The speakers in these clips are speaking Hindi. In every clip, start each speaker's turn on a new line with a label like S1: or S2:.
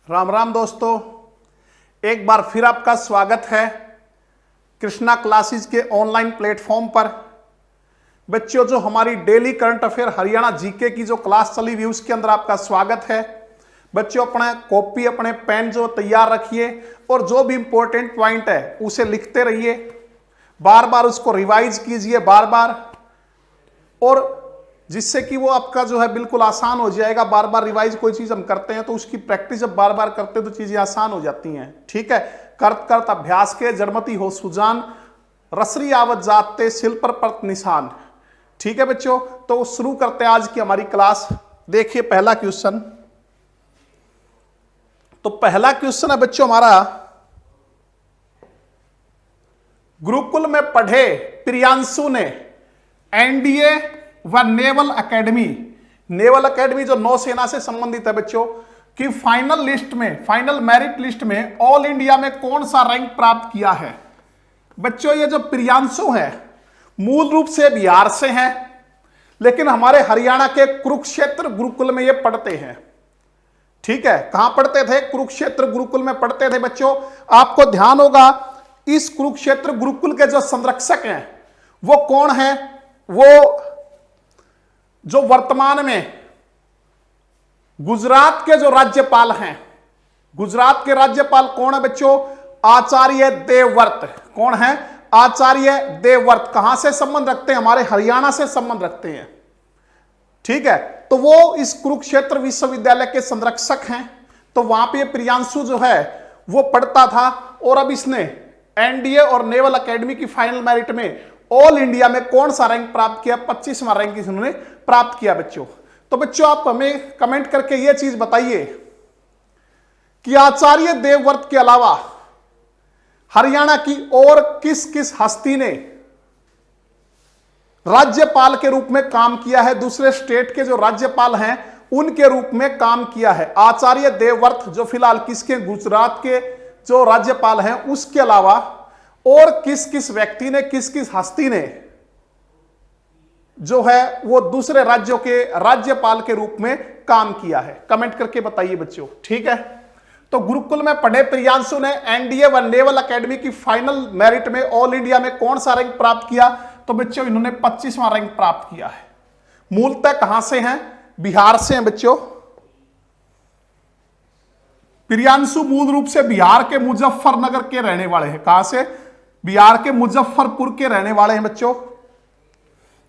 S1: राम राम दोस्तों, एक बार फिर आपका स्वागत है कृष्णा क्लासेस के ऑनलाइन प्लेटफॉर्म पर। बच्चों, जो हमारी daily current affair Haryana GK की जो क्लास चली हुई उसके अंदर आपका स्वागत है। बच्चों, अपना कॉपी अपने पेन जो तैयार रखिए और जो भी इंपॉर्टेंट पॉइंट है उसे लिखते रहिए, बार बार उसको रिवाइज कीजिए बार बार, और जिससे कि वो आपका जो है बिल्कुल आसान हो जाएगा। बार बार रिवाइज कोई चीज हम करते हैं तो उसकी प्रैक्टिस जब बार बार करते हैं तो चीजें आसान हो जाती हैं। ठीक है, करत करत अभ्यास के जड़मती हो सुजान, रसरी आवत जाते सिल पर परत निशान। ठीक है बच्चों, तो शुरू करते हैं आज की हमारी क्लास। देखिए पहला क्वेश्चन, तो पहला क्वेश्चन है बच्चों हमारा, गुरुकुल में पढ़े प्रियांशु ने एनडीए व नेवल एकेडमी जो नौसेना से संबंधित है बच्चों की फाइनल लिस्ट में, फाइनल मेरिट लिस्ट में ऑल इंडिया में कौन सा रैंक प्राप्त किया है। बच्चों, ये जो प्रियांशु है मूल रूप से बिहार से हैं, लेकिन हमारे हरियाणा के कुरुक्षेत्र गुरुकुल में ये पढ़ते हैं। ठीक है, कहां पढ़ते थे? कुरुक्षेत्र गुरुकुल में पढ़ते थे। बच्चों, आपको ध्यान होगा इस कुरुक्षेत्र गुरुकुल के जो संरक्षक हैं वो कौन है? वो जो वर्तमान में गुजरात के जो राज्यपाल हैं, गुजरात के राज्यपाल कौन है बच्चों? आचार्य देवव्रत। कौन है? आचार्य देवव्रत। कहां से संबंध रखते हैं? हमारे हरियाणा से संबंध रखते हैं। ठीक है, तो वो इस कुरुक्षेत्र विश्वविद्यालय के संरक्षक हैं। तो वहां पे प्रियांशु जो है वो पढ़ता था, और अब इसने एनडीए और नेवल एकेडमी की फाइनल मेरिट में ऑल इंडिया में कौन सा रैंक प्राप्त किया? 25वां रैंक इन्होंने प्राप्त किया बच्चों। तो बच्चों, आप हमें कमेंट करके यह चीज बताइए कि आचार्य देवव्रत के अलावा हरियाणा की और किस किस हस्ती ने राज्यपाल के रूप में काम किया है, दूसरे स्टेट के जो राज्यपाल हैं उनके रूप में काम किया है। आचार्य देवव्रत जो फिलहाल किसके, गुजरात के जो राज्यपाल हैं, उसके अलावा और किस किस व्यक्ति ने, किस किस हस्ती ने जो है वो दूसरे राज्यों के राज्यपाल के रूप में काम किया है? कमेंट करके बताइए बच्चों। ठीक है, तो गुरुकुल में पढ़े प्रियांशु ने एनडीए व नेवल एकेडमी की फाइनल मेरिट में ऑल इंडिया में कौन सा रैंक प्राप्त किया? तो बच्चों, इन्होंने 25वां रैंक प्राप्त किया है। मूलतः कहां से हैं? बिहार से हैं बच्चों। प्रियांशु मूल रूप से बिहार के मुजफ्फरनगर के रहने वाले हैं। कहां से? बिहार के मुजफ्फरपुर के रहने वाले हैं बच्चों।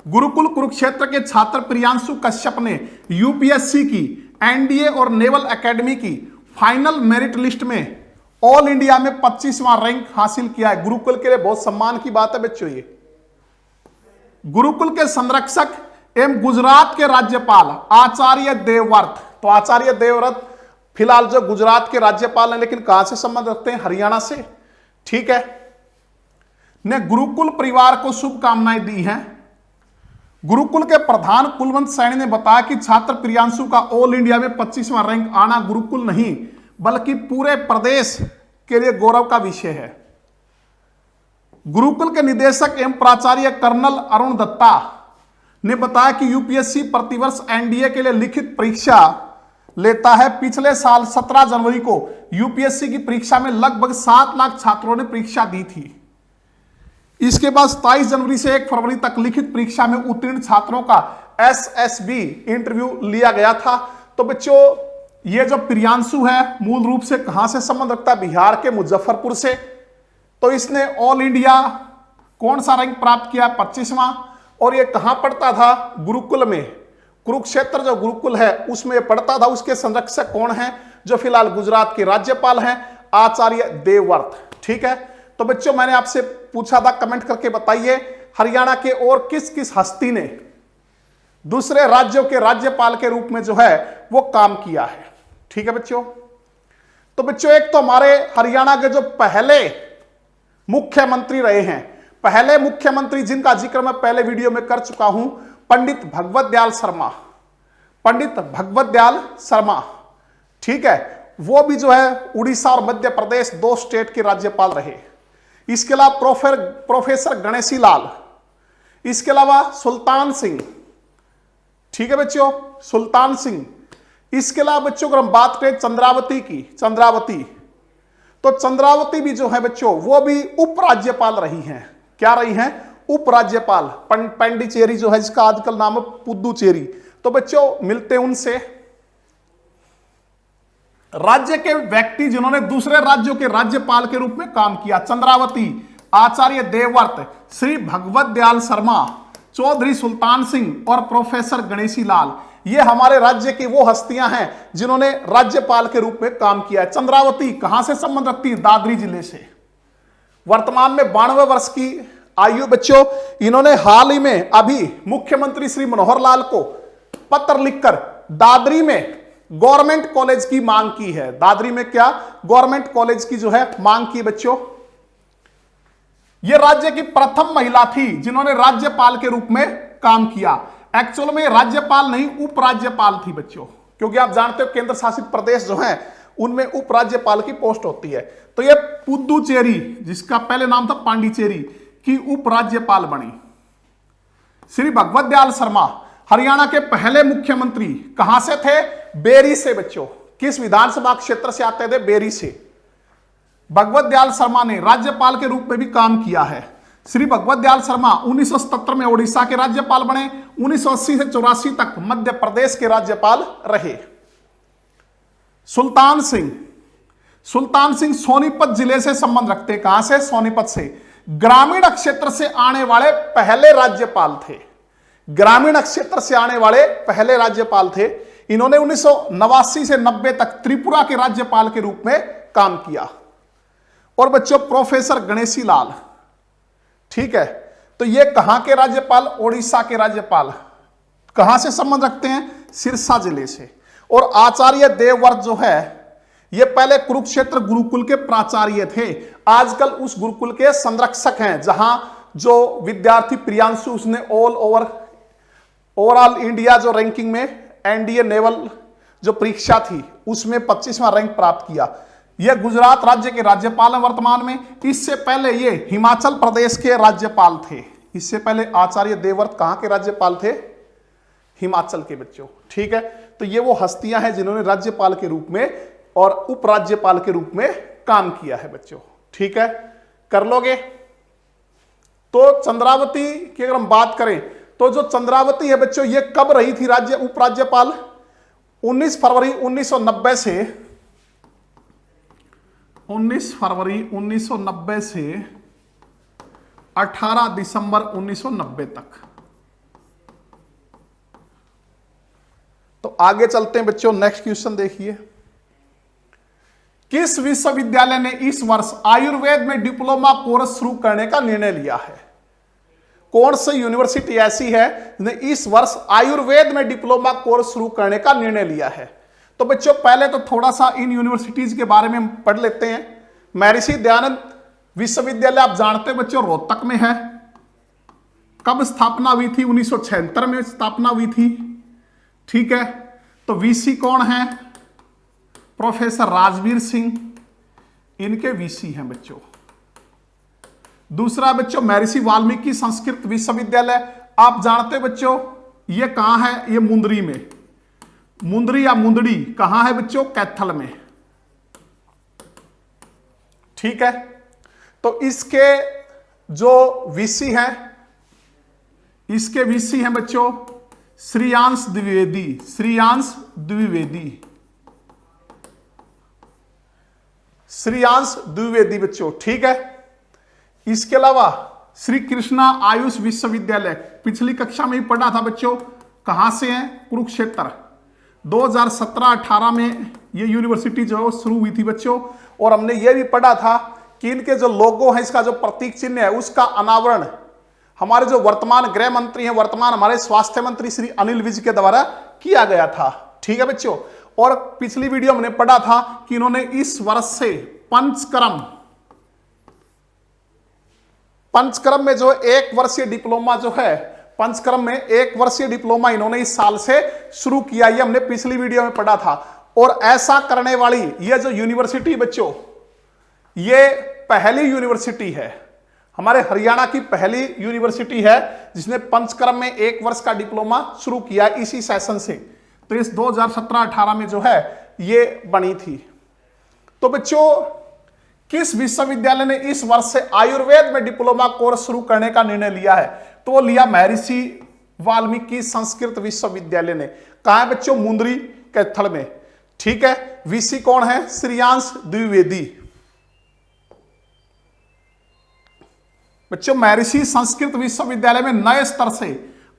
S1: गुरुकुल कुरुक्षेत्र के छात्र प्रियांशु कश्यप ने यूपीएससी की, एनडीए और नेवल एकेडमी की फाइनल मेरिट लिस्ट में ऑल इंडिया में 25वां रैंक हासिल किया है। गुरुकुल के लिए बहुत सम्मान की बात है बच्चों। ये गुरुकुल के संरक्षक एवं गुजरात के राज्यपाल आचार्य देवव्रत। तो आचार्य देवव्रत फिलहाल जो गुजरात के राज्यपाल हैं, लेकिन कहां से संबंध रखते हैं? हरियाणा से। ठीक है, ने गुरुकुल परिवार को शुभकामनाएं दी हैं। गुरुकुल के प्रधान कुलवंत सैनी ने बताया कि छात्र प्रियांशु का ऑल इंडिया में 25वां रैंक आना गुरुकुल नहीं बल्कि पूरे प्रदेश के लिए गौरव का विषय है। गुरुकुल के निदेशक एवं प्राचार्य कर्नल अरुण दत्ता ने बताया कि यूपीएससी प्रतिवर्ष एनडीए के लिए लिखित परीक्षा लेता है। पिछले साल 17 जनवरी को यूपीएससी की परीक्षा में लगभग 7 लाख छात्रों ने परीक्षा दी थी। इसके बाद 27 जनवरी से 1 फरवरी तक लिखित परीक्षा में उत्तीर्ण छात्रों का एसएसबी इंटरव्यू लिया गया था। तो बच्चों, ये जो प्रियांशु है मूल रूप से कहां से संबंध रखता है? बिहार के मुजफ्फरपुर से। तो इसने ऑल इंडिया कौन सा रैंक प्राप्त किया? 25वां। और ये कहां पढ़ता था? गुरुकुल में। कुरुक्षेत्र जो गुरुकुल है उसमें पढ़ता था। उसके संरक्षक कौन है? जो फिलहाल गुजरात के राज्यपाल हैं, आचार्य देवव्रत। ठीक है, तो बच्चों मैंने आपसे पूछा था, कमेंट करके बताइए हरियाणा के और किस किस हस्ती ने दूसरे राज्यों के राज्यपाल के रूप में जो है वो काम किया है। ठीक है बच्चों, तो बच्चों एक तो हमारे हरियाणा के जो पहले मुख्यमंत्री रहे हैं, पहले मुख्यमंत्री जिनका जिक्र मैं पहले वीडियो में कर चुका हूं, पंडित भगवत दयाल शर्मा। पंडित भगवत दयाल शर्मा, ठीक है, वो भी जो है उड़ीसा और मध्य प्रदेश 2 स्टेट के राज्यपाल रहे। इसके अलावा प्रोफेसर गणेशी लाल, इसके अलावा सुल्तान सिंह। ठीक है बच्चों, सुल्तान सिंह, इसके अलावा बच्चों अगर हम बात करें चंद्रावती की, चंद्रावती, तो चंद्रावती भी जो है बच्चों वो भी उपराज्यपाल रही हैं। क्या रही हैं? उपराज्यपाल। पांडिचेरी जो है जिसका आजकल नाम है पुदुचेरी। तो बच्चों मिलते हैं उनसे। राज्य के व्यक्ति जिन्होंने दूसरे राज्यों के राज्यपाल के रूप में काम किया, चंद्रावती, आचार्य देवव्रत, श्री भगवत दयाल शर्मा, चौधरी सुल्तान सिंह और प्रोफेसर गणेशी लाल, ये हमारे राज्य की वो हस्तियां हैं जिन्होंने राज्यपाल के रूप में काम किया है। चंद्रावती कहां से संबंध रखती है? दादरी जिले से। वर्तमान में 92 वर्ष की आयु बच्चों। इन्होंने हाल ही में अभी मुख्यमंत्री श्री मनोहर लाल को पत्र लिखकर दादरी में गवर्नमेंट कॉलेज की मांग की है। दादरी में क्या? गवर्नमेंट कॉलेज की जो है मांग की बच्चों। यह राज्य की प्रथम महिला थी जिन्होंने राज्यपाल के रूप में काम किया। एक्चुअल में राज्यपाल नहीं, उपराज्यपाल थी बच्चों, क्योंकि आप जानते हो केंद्र शासित प्रदेश जो हैं उनमें उपराज्यपाल की पोस्ट होती है। तो यह पुदुचेरी, जिसका पहले नाम था पांडिचेरी, की उपराज्यपाल बनी। श्री भगवत दयाल शर्मा हरियाणा के पहले मुख्यमंत्री कहां से थे? बेरी से बच्चों। किस विधानसभा क्षेत्र से आते थे? बेरी से। भगवत दयाल शर्मा ने राज्यपाल के रूप में भी काम किया है। श्री भगवत दयाल शर्मा 1977 में ओडिशा के राज्यपाल बने। 1980 से 84 तक मध्य प्रदेश के राज्यपाल रहे। सुल्तान सिंह, सुल्तान सिंह सोनीपत जिले से संबंध रखते। कहां से? सोनीपत से। ग्रामीण क्षेत्र से आने वाले पहले राज्यपाल थे। ग्रामीण क्षेत्र से आने वाले पहले राज्यपाल थे। इन्होंने 1989 से 90 तक त्रिपुरा के राज्यपाल के रूप में काम किया। और बच्चों प्रोफेसर गणेशी लाल, ठीक है, तो ये कहां के राज्यपाल? ओडिशा के राज्यपाल। कहां से संबंध रखते हैं? सिरसा जिले से। और आचार्य देवव्रत जो है ये पहले कुरुक्षेत्र गुरुकुल के प्राचार्य थे, आजकल उस गुरुकुल के संरक्षक हैं, जहां जो विद्यार्थी प्रियांशु उसने ओवरऑल इंडिया जो रैंकिंग में एनडीए नेवल जो परीक्षा थी उसमें 25वां रैंक प्राप्त किया। यह गुजरात राज्य के राज्यपाल हैं वर्तमान में। इससे पहले ये हिमाचल प्रदेश के राज्यपाल थे। इससे पहले आचार्य देवव्रत कहां के राज्यपाल थे? हिमाचल के बच्चों, ठीक है। तो ये वो हस्तियां हैं जिन्होंने राज्यपाल के रूप में और उपराज्यपाल के रूप में काम किया है बच्चों, ठीक है, कर लोगे। तो चंद्रावती की अगर हम बात करें तो जो चंद्रावती है बच्चों ये कब रही थी उपराज्यपाल? 19 फरवरी 1990 से 18 दिसंबर 1990 तक। तो आगे चलते हैं बच्चों, नेक्स्ट क्वेश्चन देखिए। किस विश्वविद्यालय ने इस वर्ष आयुर्वेद में डिप्लोमा कोर्स शुरू करने का निर्णय लिया है? कौन सी यूनिवर्सिटी ऐसी है जिसने इस वर्ष आयुर्वेद में डिप्लोमा कोर्स शुरू करने का निर्णय लिया है? तो बच्चों पहले तो थोड़ा सा इन यूनिवर्सिटीज के बारे में पढ़ लेते हैं। महर्षि दयानंद विश्वविद्यालय आप जानते हैं बच्चों रोहतक में है। कब स्थापना हुई थी? 1976 में स्थापना हुई थी, ठीक है। तो वीसी कौन है? प्रोफेसर राजवीर सिंह, इनके वीसी हैं बच्चों। दूसरा बच्चों महर्षि वाल्मीकि संस्कृत विश्वविद्यालय, आप जानते हैं बच्चों ये कहां है? ये मुंदरी में। मुंदरी या मुंदड़ी कहां है बच्चों? कैथल में, ठीक है। तो इसके जो वीसी हैं, इसके वीसी हैं बच्चों श्रेयांश द्विवेदी, श्रेयांश द्विवेदी, श्रेयांश द्विवेदी बच्चों, ठीक है। इसके अलावा श्री कृष्णा आयुष विश्वविद्यालय, पिछली कक्षा में ही पढ़ा था बच्चों, कहां से है? कुरुक्षेत्र। 2017-18 में ये यूनिवर्सिटी जो शुरू हुई थी बच्चों। और हमने ये भी पढ़ा था कि इनके जो लोगो है, इसका जो प्रतीक चिन्ह है, उसका अनावरण हमारे जो वर्तमान गृह मंत्री हैं, वर्तमान हमारे स्वास्थ्य मंत्री श्री अनिल विज के द्वारा किया गया था, ठीक है बच्चों। और पिछली वीडियो हमने पढ़ा था कि इन्होंने इस वर्ष से पंचक्रम में जो 1 वर्षीय डिप्लोमा जो है, पंचक्रम में 1 वर्षीय डिप्लोमा इन्होंने इस साल से शुरू किया। ये हमने पिछली वीडियो में पढ़ा था। और ऐसा करने वाली ये जो यूनिवर्सिटी बच्चों, ये पहली यूनिवर्सिटी है, हमारे हरियाणा की पहली यूनिवर्सिटी है जिसने पंचक्रम में 1 वर्ष का डिप्लोमा शुरू किया इसी सेशन से। तो इस 2017-18 में जो है ये बनी थी। तो बच्चों किस विश्वविद्यालय ने इस वर्ष से आयुर्वेद में डिप्लोमा कोर्स शुरू करने का निर्णय लिया है? तो वो लिया महर्षि वाल्मीकि संस्कृत विश्वविद्यालय ने। कहा है बच्चों? मुंद्री कैथल में। ठीक है, वीसी कौन है? श्रेयांश द्विवेदी। बच्चों महर्षि संस्कृत विश्वविद्यालय में नए स्तर से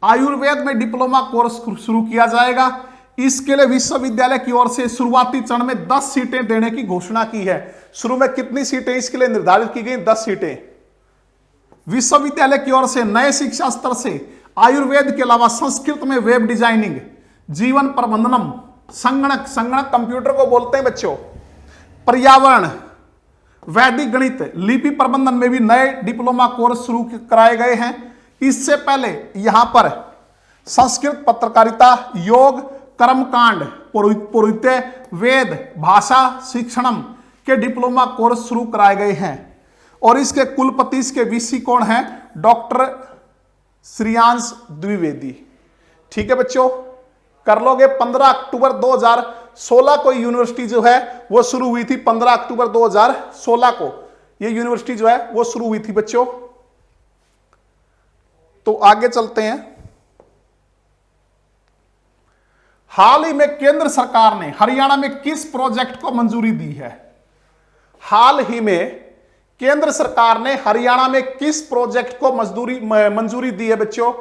S1: आयुर्वेद में डिप्लोमा कोर्स शुरू किया जाएगा। इसके लिए विश्वविद्यालय की ओर से शुरुआती चरण में 10 सीटें देने की घोषणा की है। शुरू में कितनी सीटें इसके लिए निर्धारित की गई? 10 सीटें। विश्वविद्यालय की ओर से नए शिक्षा स्तर से आयुर्वेद के अलावा संस्कृत में वेब डिजाइनिंग, जीवन प्रबंधनम, संगणक कंप्यूटर को बोलते हैं बच्चों, पर्यावरण, वैदिक गणित, लिपि प्रबंधन में भी नए डिप्लोमा कोर्स शुरू कराए गए हैं। इससे पहले यहां पर संस्कृत पत्रकारिता, योग, कर्मकांड, पौरोहित्य, वेद, भाषा शिक्षणम के डिप्लोमा कोर्स शुरू कराए गए हैं। और इसके कुलपति, इसके वीसी कौन है? डॉक्टर श्रेयांश द्विवेदी। ठीक है बच्चों, कर लोगे। 15 अक्टूबर 2016 को यूनिवर्सिटी जो है वो शुरू हुई थी। 15 अक्टूबर 2016 को ये यूनिवर्सिटी जो है वो शुरू हुई थी बच्चों। तो आगे चलते हैं। हाल ही में केंद्र सरकार ने हरियाणा में किस प्रोजेक्ट को मंजूरी दी है? हाल ही में केंद्र सरकार ने हरियाणा में किस प्रोजेक्ट को मंजूरी दी है बच्चों?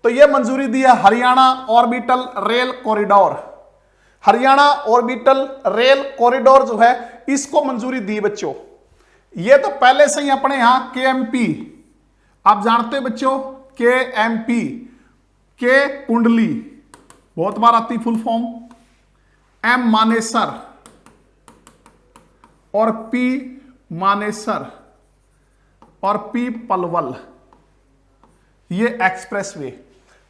S1: तो यह मंजूरी दी है Haryana orbital rail corridor. Haryana orbital rail corridor जो है इसको मंजूरी दी बच्चों। यह तो पहले से ही अपने यहां केएमपी, आप जानते हैं बच्चों, केएमपी, के कुंडली, बहुत बार आती फुल फॉर्म, एम मानेसर और पी मानेसर और पी पलवल, ये एक्सप्रेसवे,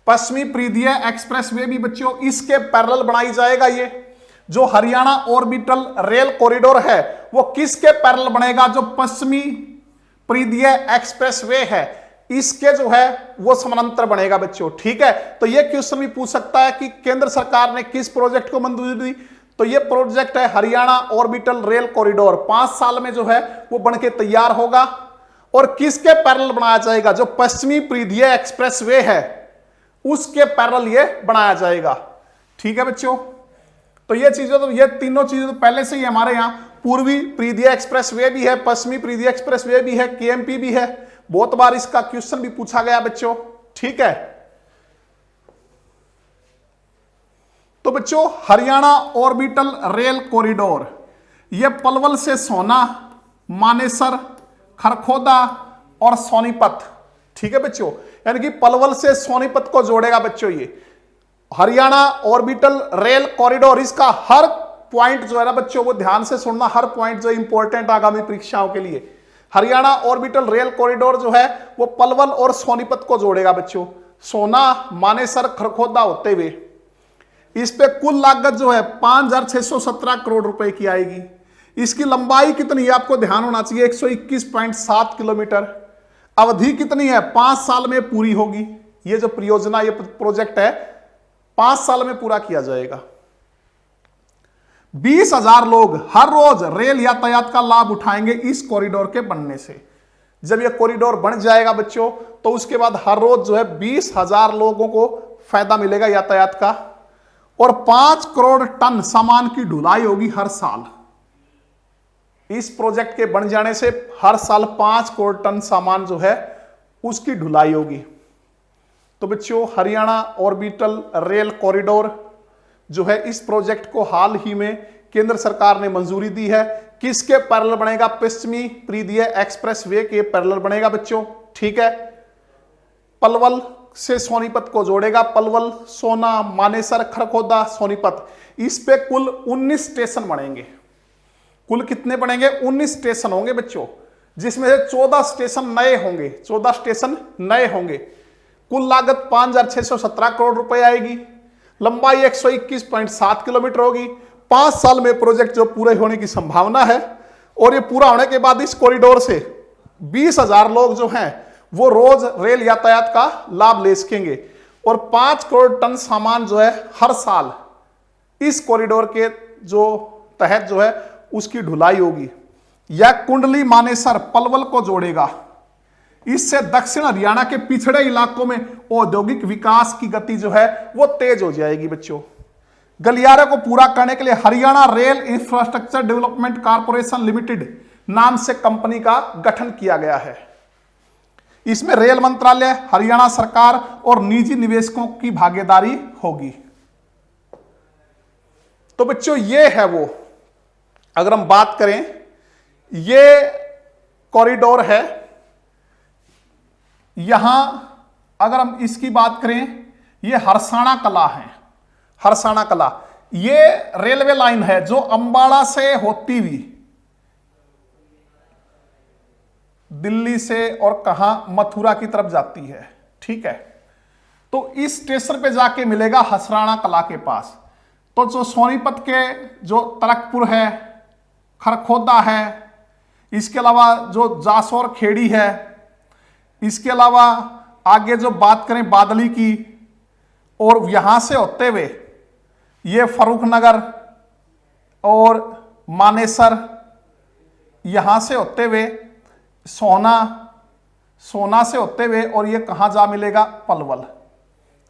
S1: पश्चिमी परिधीय एक्सप्रेसवे भी बच्चों इसके पैरेलल बनाई जाएगा। ये जो हरियाणा ऑर्बिटल रेल कॉरिडोर है वो किसके पैरेलल बनेगा? जो पश्चिमी परिधीय एक्सप्रेसवे है इसके जो है वो समानांतर बनेगा बच्चों। ठीक है, तो ये क्वेश्चन भी पूछ सकता है कि केंद्र सरकार ने किस प्रोजेक्ट को मंजूरी दी? तो ये प्रोजेक्ट है हरियाणा ऑर्बिटल रेल कॉरिडोर। 5 साल में जो है वो बनके तैयार होगा और किसके पैरेलल बनाया जाएगा? जो पश्चिमी परिधीय एक्सप्रेसवे है उसके पैरेलल ये बनाया जाएगा। ठीक है बच्चों, तो ये चीजें, तो ये तीनों चीजें तो पहले से ही हमारे यहां, पूर्वी परिधीय एक्सप्रेसवे भी है, पश्चिमी परिधीय एक्सप्रेसवे भी है, केएमपी भी है। बहुत बार इसका क्वेश्चन भी पूछा गया बच्चों। ठीक है, तो बच्चों हरियाणा ऑर्बिटल रेल कॉरिडोर यह पलवल से सोना, मानेसर, खरखोदा और सोनीपत, ठीक है बच्चों, यानी कि पलवल से सोनीपत को जोड़ेगा बच्चों। ये हरियाणा ऑर्बिटल रेल कॉरिडोर, इसका हर पॉइंट जो है ना बच्चों वो ध्यान से सुनना, हर पॉइंट जो इंपॉर्टेंट आगामी परीक्षाओं के लिए। हरियाणा ऑर्बिटल रेल कॉरिडोर जो है वो पलवल और सोनीपत को जोड़ेगा बच्चों, सोना, मानेसर, खरखोदा होते हुए। इस पे कुल लागत जो है 5,617 करोड़ रुपए की आएगी। इसकी लंबाई कितनी है आपको ध्यान होना चाहिए? 121.7 किलोमीटर। अवधि कितनी है? 5 साल में पूरी होगी। ये जो परियोजना, ये प्रोजेक्ट है 5 साल में पूरा किया जाएगा। 20,000 लोग हर रोज रेल यातायात का लाभ उठाएंगे इस कॉरिडोर के बनने से। जब यह कॉरिडोर बन जाएगा बच्चों तो उसके बाद हर रोज जो है 20,000 लोगों को फायदा मिलेगा यातायात का, और 5 करोड़ टन सामान की ढुलाई होगी हर साल। इस प्रोजेक्ट के बन जाने से हर साल 5 करोड़ टन सामान जो है उसकी ढुलाई होगी। तो बच्चों हरियाणा ऑर्बिटल रेल कॉरिडोर जो है इस प्रोजेक्ट को हाल ही में केंद्र सरकार ने मंजूरी दी है। किसके पैरेलल बनेगा? पश्चिमी परिधीय एक्सप्रेसवे के पैरेलल बनेगा बच्चों। ठीक है, पलवल से सोनीपत को जोड़ेगा, पलवल, सोना, मानेसर, खरखोदा, सोनीपत। इस पे कुल 19 स्टेशन बनेंगे। कुल कितने बनेंगे? 19 स्टेशन होंगे बच्चों, जिसमें से 14 स्टेशन नए होंगे। 14 स्टेशन नए होंगे। कुल लागत 5,617 करोड़ रुपए आएगी। लंबाई 121.7 किलोमीटर होगी। 5 साल में प्रोजेक्ट जो पूरे होने की संभावना है, और ये पूरा होने के बाद इस कॉरिडोर से 20,000 लोग जो हैं वो रोज रेल यातायात का लाभ ले सकेंगे, और 5 करोड़ टन सामान जो है हर साल इस कॉरिडोर के जो तहत जो है उसकी ढुलाई होगी। यह कुंडली मानेसर पलवल को जोड़ेगा। इससे दक्षिण हरियाणा के पिछड़े इलाकों में औद्योगिक विकास की गति जो है वो तेज हो जाएगी बच्चों। गलियारे को पूरा करने के लिए Haryana rail infrastructure development corporation limited नाम से कंपनी का गठन किया गया है। इसमें रेल मंत्रालय, हरियाणा सरकार और निजी निवेशकों की भागीदारी होगी। तो बच्चों ये है वो, अगर हम बात करें, ये कॉरिडोर है। यहां अगर हम इसकी बात करें, ये हरसाणा कला है। हरसाणा कला ये रेलवे लाइन है जो अंबाला से होती हुई दिल्ली से और कहां, मथुरा की तरफ जाती है। ठीक है, तो इस स्टेशन पे जाके मिलेगा हरसाणा कला के पास। तो जो सोनीपत के जो तरकपुर है, खरखोदा है, इसके अलावा जो जासौर खेड़ी है, इसके अलावा आगे जो बात करें बादली की, और यहां से होते हुए ये फर्रुखनगर और मानेसर, यहां से होते हुए सोना, सोना से होते हुए और ये कहां जा मिलेगा, पलवल।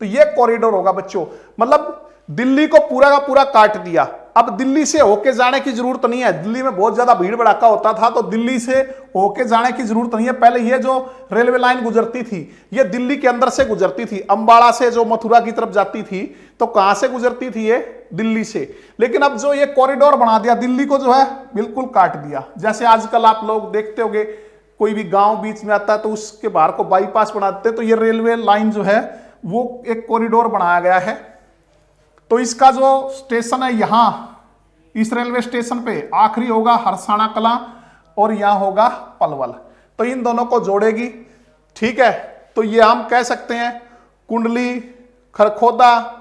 S1: तो ये कॉरिडोर होगा बच्चों। मतलब दिल्ली को पूरा का पूरा काट दिया। अब दिल्ली से होके जाने की जरूरत नहीं है। दिल्ली में बहुत ज्यादा भीड़ भड़ाका होता था, तो दिल्ली से होके जाने की जरूरत नहीं है। पहले ये जो रेलवे लाइन गुजरती थी ये दिल्ली के अंदर से गुजरती थी। अंबाला से जो मथुरा की तरफ जाती थी तो कहां से गुजरती थी, ये दिल्ली से। लेकिन अब जो ये कॉरिडोर बना दिया, दिल्ली को जो है बिल्कुल काट दिया। जैसे आजकल आप लोग देखते होंगे, कोई भी गांव बीच में आता है तो उसके बाहर को बाईपास बना देते हैं, तो ये रेलवे लाइन जो है वो एक कॉरिडोर बनाया गया है। तो इसका जो स्टेशन है यहां, इस रेलवे स्टेशन पे आखिरी होगा हरसाणा कला और यहां होगा पलवल। तो इन दोनों को जोड़ेगी। ठीक है, तो ये हम कह सकते हैं कुंडली, खरखोदा,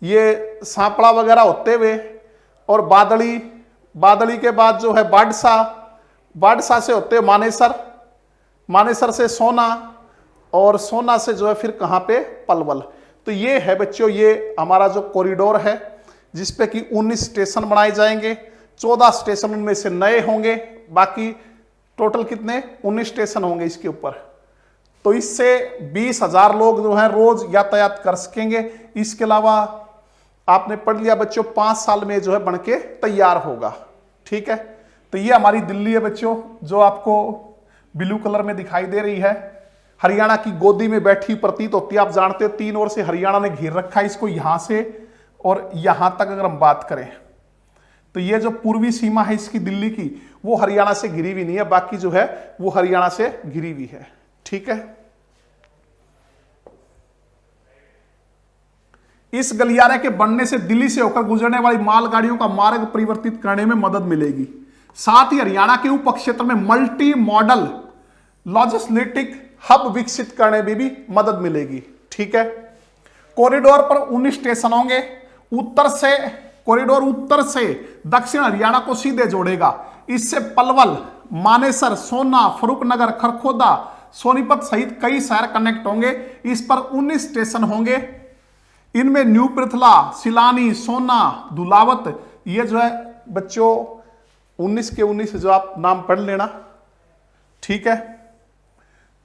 S1: ये सांपड़ा वगैरह होते हुए और बादली, बादली के बाद जो है बाडसा, बाडसा से होते हुए मानेसर, मानेसर से सोना और सोना से जो है फिर कहां पे, पलवल। तो ये है बच्चों, ये हमारा जो कॉरिडोर है जिसपे कि 19 स्टेशन बनाए जाएंगे। 14 स्टेशन उनमें से नए होंगे, बाकी टोटल कितने, 19 स्टेशन होंगे इसके ऊपर। तो इससे 20,000 लोग जो हैं रोज यातायात कर सकेंगे। इसके अलावा आपने पढ़ लिया बच्चों, 5 साल में जो है बनके तैयार होगा। ठीक है, तो ये हमारी दिल्ली है बच्चों, जो आपको ब्लू कलर में दिखाई दे रही है। हरियाणा की गोदी में बैठी प्रतीत होती है। आप जानते हो 3 ओर से हरियाणा ने घेर रखा है इसको, यहां से और यहां तक अगर हम बात करें तो ये जो पूर्वी सीमा है इसकी दिल्ली की, वो हरियाणा से घिरी हुई नहीं है, बाकी जो है वो हरियाणा से घिरी हुई है। ठीक है, इस गलियारे के बनने से दिल्ली से होकर गुजरने वाली मालगाड़ियों का मार्ग परिवर्तित करने में मदद मिलेगी। साथ ही हरियाणा के उप क्षेत्र में मल्टी मॉडल लॉजिस्टिक हब विकसित करने में भी मदद मिलेगी। ठीक है, कॉरिडोर पर 19 स्टेशन होंगे। उत्तर से कॉरिडोर उत्तर से दक्षिण हरियाणा को सीधे जोड़ेगा। इससे पलवल, मानेसर, सोना, फर्रुखनगर, खरखोदा, सोनीपत सहित कई शहर कनेक्ट होंगे। इस पर 19 स्टेशन होंगे। इनमें न्यू पृथला, सिलानी, सोना, धुलावत, ये जो है बच्चों 19 के 19 जो आप नाम पढ़ लेना। ठीक है,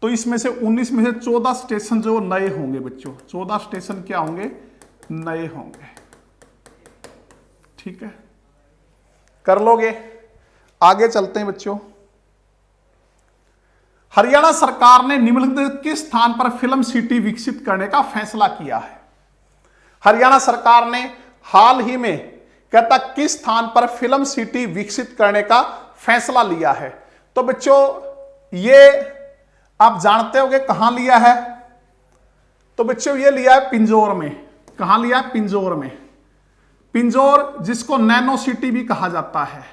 S1: तो इसमें से 19 में से 14 स्टेशन जो नए होंगे बच्चों। 14 स्टेशन क्या होंगे, नए होंगे। ठीक है, कर लोगे। आगे चलते हैं बच्चों। हरियाणा सरकार ने निम्नलिखित किस स्थान पर फिल्म सिटी विकसित करने का फैसला किया है। हरियाणा सरकार ने हाल ही में कहता किस स्थान पर फिल्म सिटी विकसित करने का फैसला लिया है। तो बच्चों ये आप जानते होंगे कहां लिया है। तो बच्चों ये लिया है पिंजौर में। कहां लिया है, पिंजौर में। पिंजौर जिसको नैनो सिटी भी कहा जाता है।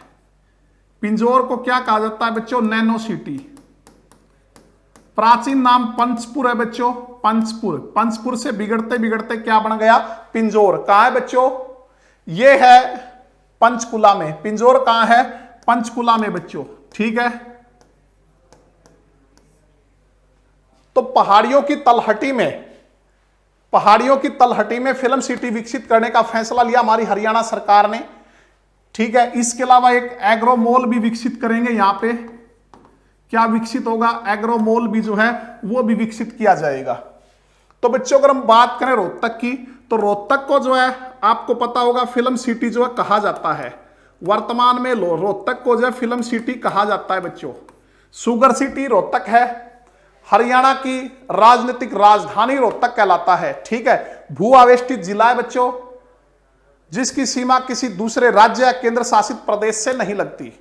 S1: पिंजौर को क्या कहा जाता है बच्चों, नैनो सिटी। प्राचीन नाम पंचपुर है बच्चों, पंचपुर। पंचपुर से बिगड़ते बिगड़ते क्या बन गया, पिंजौर। कहां है बच्चों, ये है पंचकुला में। पिंजौर कहां है, पंचकुला में बच्चों। ठीक है, तो पहाड़ियों की तलहटी में पहाड़ियों की तलहटी में फिल्म सिटी विकसित करने का फैसला लिया हमारी हरियाणा सरकार ने। ठीक है, इसके अलावा एक एग्रो मॉल भी विकसित करेंगे। यहां पे क्या विकसित होगा, एग्रो मॉल भी जो है वो भी विकसित किया जाएगा। तो बच्चों अगर हम बात करें रोहतक की, तो रोहतक को जो है आपको पता होगा फिल्म सिटी जो है कहा जाता है। वर्तमान में रोहतक को जो है फिल्म सिटी कहा जाता है बच्चों। शुगर सिटी रोहतक है, हरियाणा की राजनीतिक राजधानी रोहतक कहलाता है। ठीक है, भू आवेष्टित जिला है बच्चों, जिसकी सीमा किसी दूसरे राज्य या केंद्र शासित प्रदेश से नहीं लगती।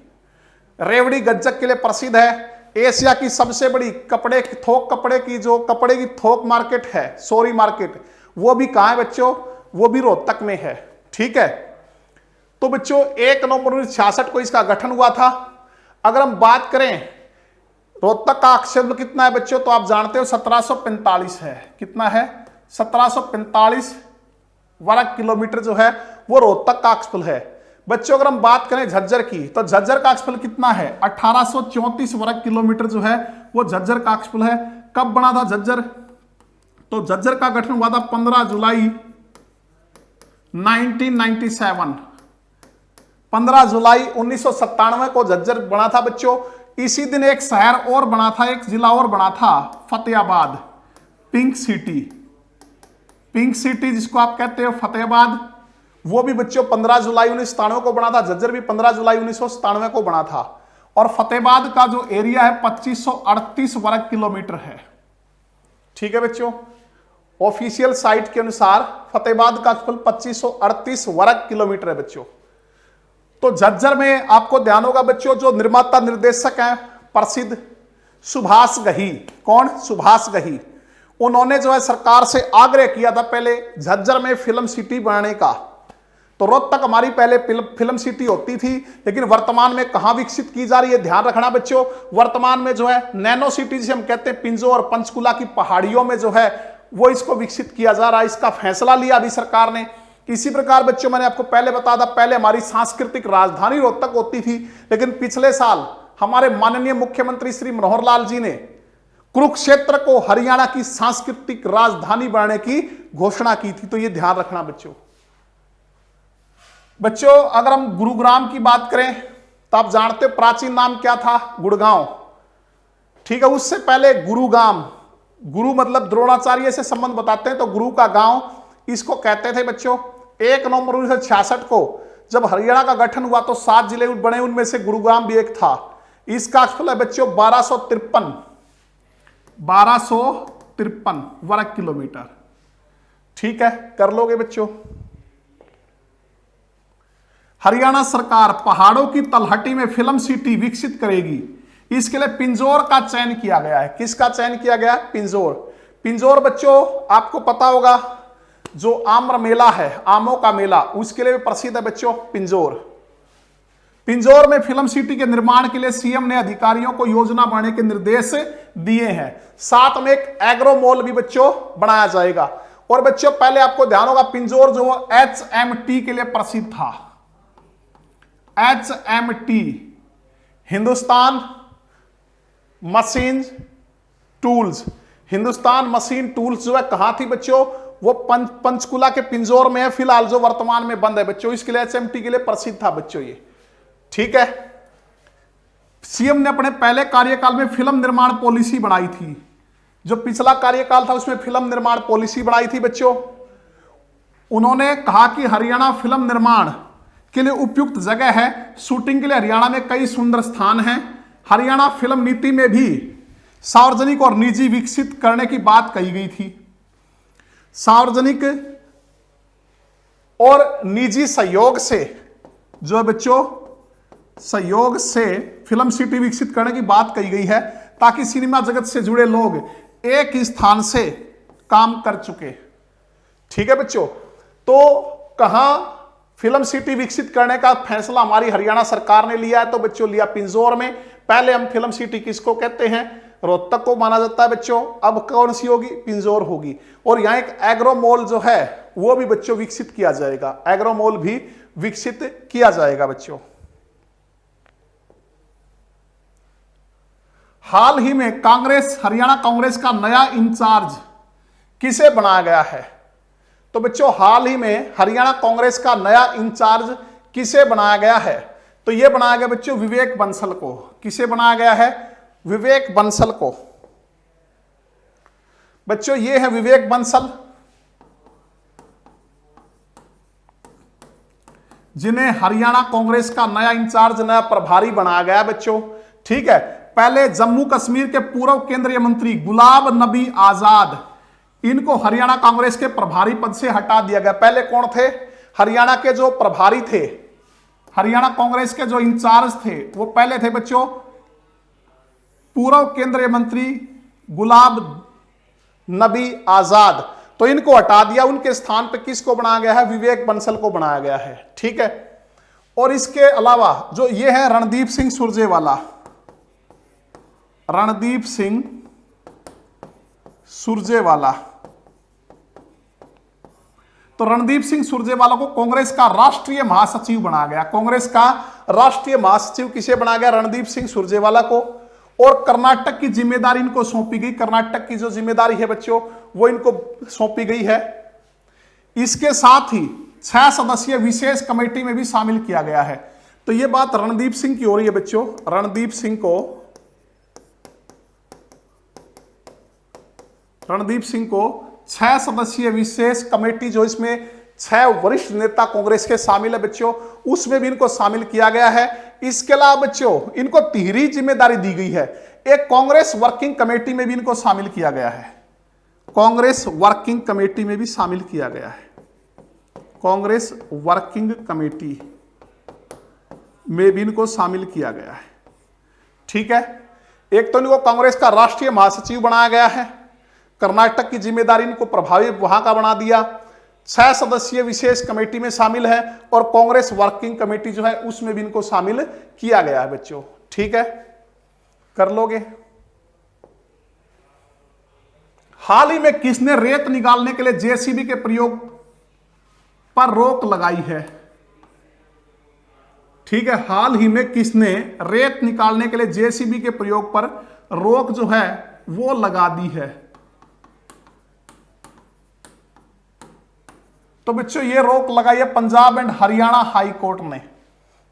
S1: रेवड़ी गज्जक के लिए प्रसिद्ध है। एशिया की सबसे बड़ी कपड़े की थोक मार्केट है, सोरी मार्केट, वो भी कहां है बच्चों, वो भी रोहतक में है। ठीक है, तो बच्चों 1 नवंबर 1966 को इसका गठन हुआ था। अगर हम बात करें रोहतक का क्षेत्र कितना है बच्चों, तो आप जानते हो 1745 है। कितना है, 1745 वर्ग किलोमीटर जो है वो रोहतक का क्षेत्रफल है। बच्चों अगर हम बात करें झज्जर की, तो झज्जर का क्षेत्रफल कितना है, 1834 वर्ग किलोमीटर जो है वो झज्जर का क्षेत्रफल है। कब बना था झज्जर, तो झज्जर का गठन हुआ था 15 जुलाई 1997। 15 जुलाई 1997 को झज्जर बना था बच्चों। इसी दिन एक शहर और बना था, एक जिला और बना था, Fatehabad, pink city. Pink city जिसको आप कहते हो फतेहाबाद, वो भी बच्चों 15 जुलाई 1997 को बना था। झज्जर भी 15 जुलाई 1997 को बना था। और फतेहाबाद का जो एरिया है 2538 वर्ग किलोमीटर है। ठीक है बच्चों, ऑफिशियल साइट के अनुसार फतेहाबाद का क्षेत्रफल 2538 वर्ग किलोमीटर है बच्चों। तो झज्जर में आपको ध्यान होगा बच्चों, जो निर्माता निर्देशक हैं प्रसिद्ध सुभाष गही। कौन, सुभाष गही। उन्होंने जो है सरकार से आग्रह किया था पहले झज्जर में फिल्म सिटी बनाने का। तो रोहतक हमारी पहले फिल्म सिटी होती थी, लेकिन वर्तमान में कहां विकसित की जा रही है, ध्यान रखना बच्चों। वर्तमान में जो है नैनो सिटी जिसे हम कहते हैं, पिंजो और पंचकुला की पहाड़ियों में जो है वो इसको विकसित किया जा रहा है। इसका फैसला लिया अभी सरकार ने। इसी प्रकार बच्चों मैंने आपको पहले बताया था, पहले हमारी सांस्कृतिक राजधानी रोहतक होती थी, लेकिन पिछले साल हमारे माननीय मुख्यमंत्री श्री मनोहर लाल जी ने कुरुक्षेत्र को हरियाणा की सांस्कृतिक राजधानी बनाने की घोषणा की थी। तो ये ध्यान रखना बच्चों। बच्चों अगर हम गुरुग्राम की बात करें, तो आप जानते हो प्राचीन नाम क्या था, गुड़गांव। ठीक है, उससे पहले गुरुगाम, गुरु मतलब द्रोणाचार्य से संबंध बताते हैं, तो गुरु का गांव इसको कहते थे बच्चों। 1 नवंबर 1966 को जब हरियाणा का गठन हुआ तो 7 जिले बने, उनमें से गुरुग्राम भी एक था। इसका क्षेत्रफल है बच्चों 1253 वर्ग किलोमीटर। ठीक है, कर लोगे बच्चों। हरियाणा सरकार पहाड़ों की तलहटी में फिल्म सिटी विकसित करेगी। इसके लिए पिंजौर का चयन किया गया है। किसका चयन किया गया है, पिंजौर। पिंजौर बच्चों आपको पता होगा, जो आम्र मेला है, आमों का मेला, उसके लिए भी प्रसिद्ध है बच्चों पिंजौर। पिंजौर में फिल्म सिटी के निर्माण के लिए सीएम ने अधिकारियों को योजना बनाने के निर्देश दिए हैं। साथ में एक एग्रो मॉल भी बच्चों बनाया जाएगा। और बच्चों पहले आपको ध्यान होगा, पिंजौर जो HMT के लिए प्रसिद्ध था। HMT, Hindustan machine tools. Hindustan machine tools जो है कहां थी बच्चों, वो पंचकुला के पिंजौर में है फिलहाल, जो वर्तमान में बंद है बच्चों। इसके लिए HMT के लिए प्रसिद्ध था बच्चों ये। ठीक है, सीएम ने अपने पहले कार्यकाल में फिल्म निर्माण पॉलिसी बनाई थी। जो पिछला कार्यकाल था उसमें फिल्म निर्माण पॉलिसी बनाई थी बच्चों। उन्होंने कहा कि हरियाणा फिल्म निर्माण के लिए उपयुक्त जगह है। शूटिंग के लिए हरियाणा में कई सुंदर स्थान हैं। हरियाणा फिल्म नीति में भी सार्वजनिक और निजी विकसित करने की बात कही गई थी। सार्वजनिक और निजी सहयोग से जो है बच्चों, सहयोग से फिल्म सिटी विकसित करने की बात कही गई है, ताकि सिनेमा जगत से जुड़े लोग एक ही स्थान से काम कर चुके। ठीक है बच्चों, तो कहां फिल्म सिटी विकसित करने का फैसला हमारी हरियाणा सरकार ने लिया है, तो बच्चों लिया पिंजौर में। पहले हम फिल्म सिटी किसको कहते हैं, रोहतक को माना जाता है बच्चों। अब कौन सी होगी, पिंजौर होगी। और यहां एक एग्रो मॉल जो है वो भी बच्चों विकसित किया जाएगा। एग्रो मॉल भी विकसित किया जाएगा बच्चों। हाल ही में हरियाणा कांग्रेस का नया इंचार्ज किसे बनाया गया है, तो बच्चों हाल ही में हरियाणा कांग्रेस का नया इंचार्ज किसे बनाया गया है? तो यह बनाया गया बच्चों विवेक बंसल को। किसे बनाया गया है? विवेक बंसल को। बच्चों ये है विवेक बंसल, जिन्हें हरियाणा कांग्रेस का नया इंचार्ज, नया प्रभारी बनाया गया बच्चों। ठीक है, पहले जम्मू कश्मीर के पूर्व केंद्रीय मंत्री गुलाम नबी आजाद, इनको हरियाणा कांग्रेस के प्रभारी पद से हटा दिया गया। पहले कौन थे? हरियाणा के जो प्रभारी थे, हरियाणा कांग्रेस के जो इंचार्ज थे, वो पहले थे बच्चों पूर्व केंद्रीय मंत्री गुलाम नबी आजाद। तो इनको हटा दिया, उनके स्थान पे किसको बनाया गया है? विवेक बंसल को बनाया गया है। ठीक है, और इसके अलावा जो ये है रणदीप सिंह सुरजेवाला, रणदीप सिंह सुरजेवाला। तो रणदीप सिंह सुरजेवाला को कांग्रेस का राष्ट्रीय महासचिव बनाया गया। कांग्रेस का राष्ट्रीय महासचिव किसे बनाया गया? रणदीप सिंह सुरजेवाला को। और कर्नाटक की जिम्मेदारी इनको सौंपी गई। कर्नाटक की जो जिम्मेदारी है बच्चों, वो इनको सौंपी गई है। इसके साथ ही 6 सदस्यीय विशेष कमेटी में भी शामिल किया गया है। तो यह बात रणदीप सिंह की हो रही है बच्चों। रणदीप सिंह को 6 सदस्यीय विशेष कमेटी, जो इसमें 6 वरिष्ठ नेता कांग्रेस के शामिल है बच्चों, उसमें भी इनको शामिल किया गया है। इसके अलावा बच्चों इनको तिहरी जिम्मेदारी दी गई है। एक कांग्रेस वर्किंग कमेटी में भी इनको शामिल किया गया है। कांग्रेस वर्किंग कमेटी में भी शामिल किया गया है। कांग्रेस वर्किंग कमेटी में भी इनको शामिल किया गया है। ठीक है, एक तो इनको कांग्रेस का राष्ट्रीय महासचिव बनाया गया है, कर्नाटक की जिम्मेदारी इनको प्रभावी वहां का बना दिया, 6 सदस्यीय विशेष कमेटी में शामिल है, और कांग्रेस वर्किंग कमेटी जो है उसमें भी इनको शामिल किया गया है बच्चों। ठीक है, कर लोगे। हाल ही में किसने रेत निकालने के लिए जेसीबी के प्रयोग पर रोक लगाई है? ठीक है, हाल ही में किसने रेत निकालने के लिए जेसीबी के प्रयोग पर रोक जो है वो लगा दी है? तो बच्चों ये रोक लगाई है Punjab and Haryana high court ने।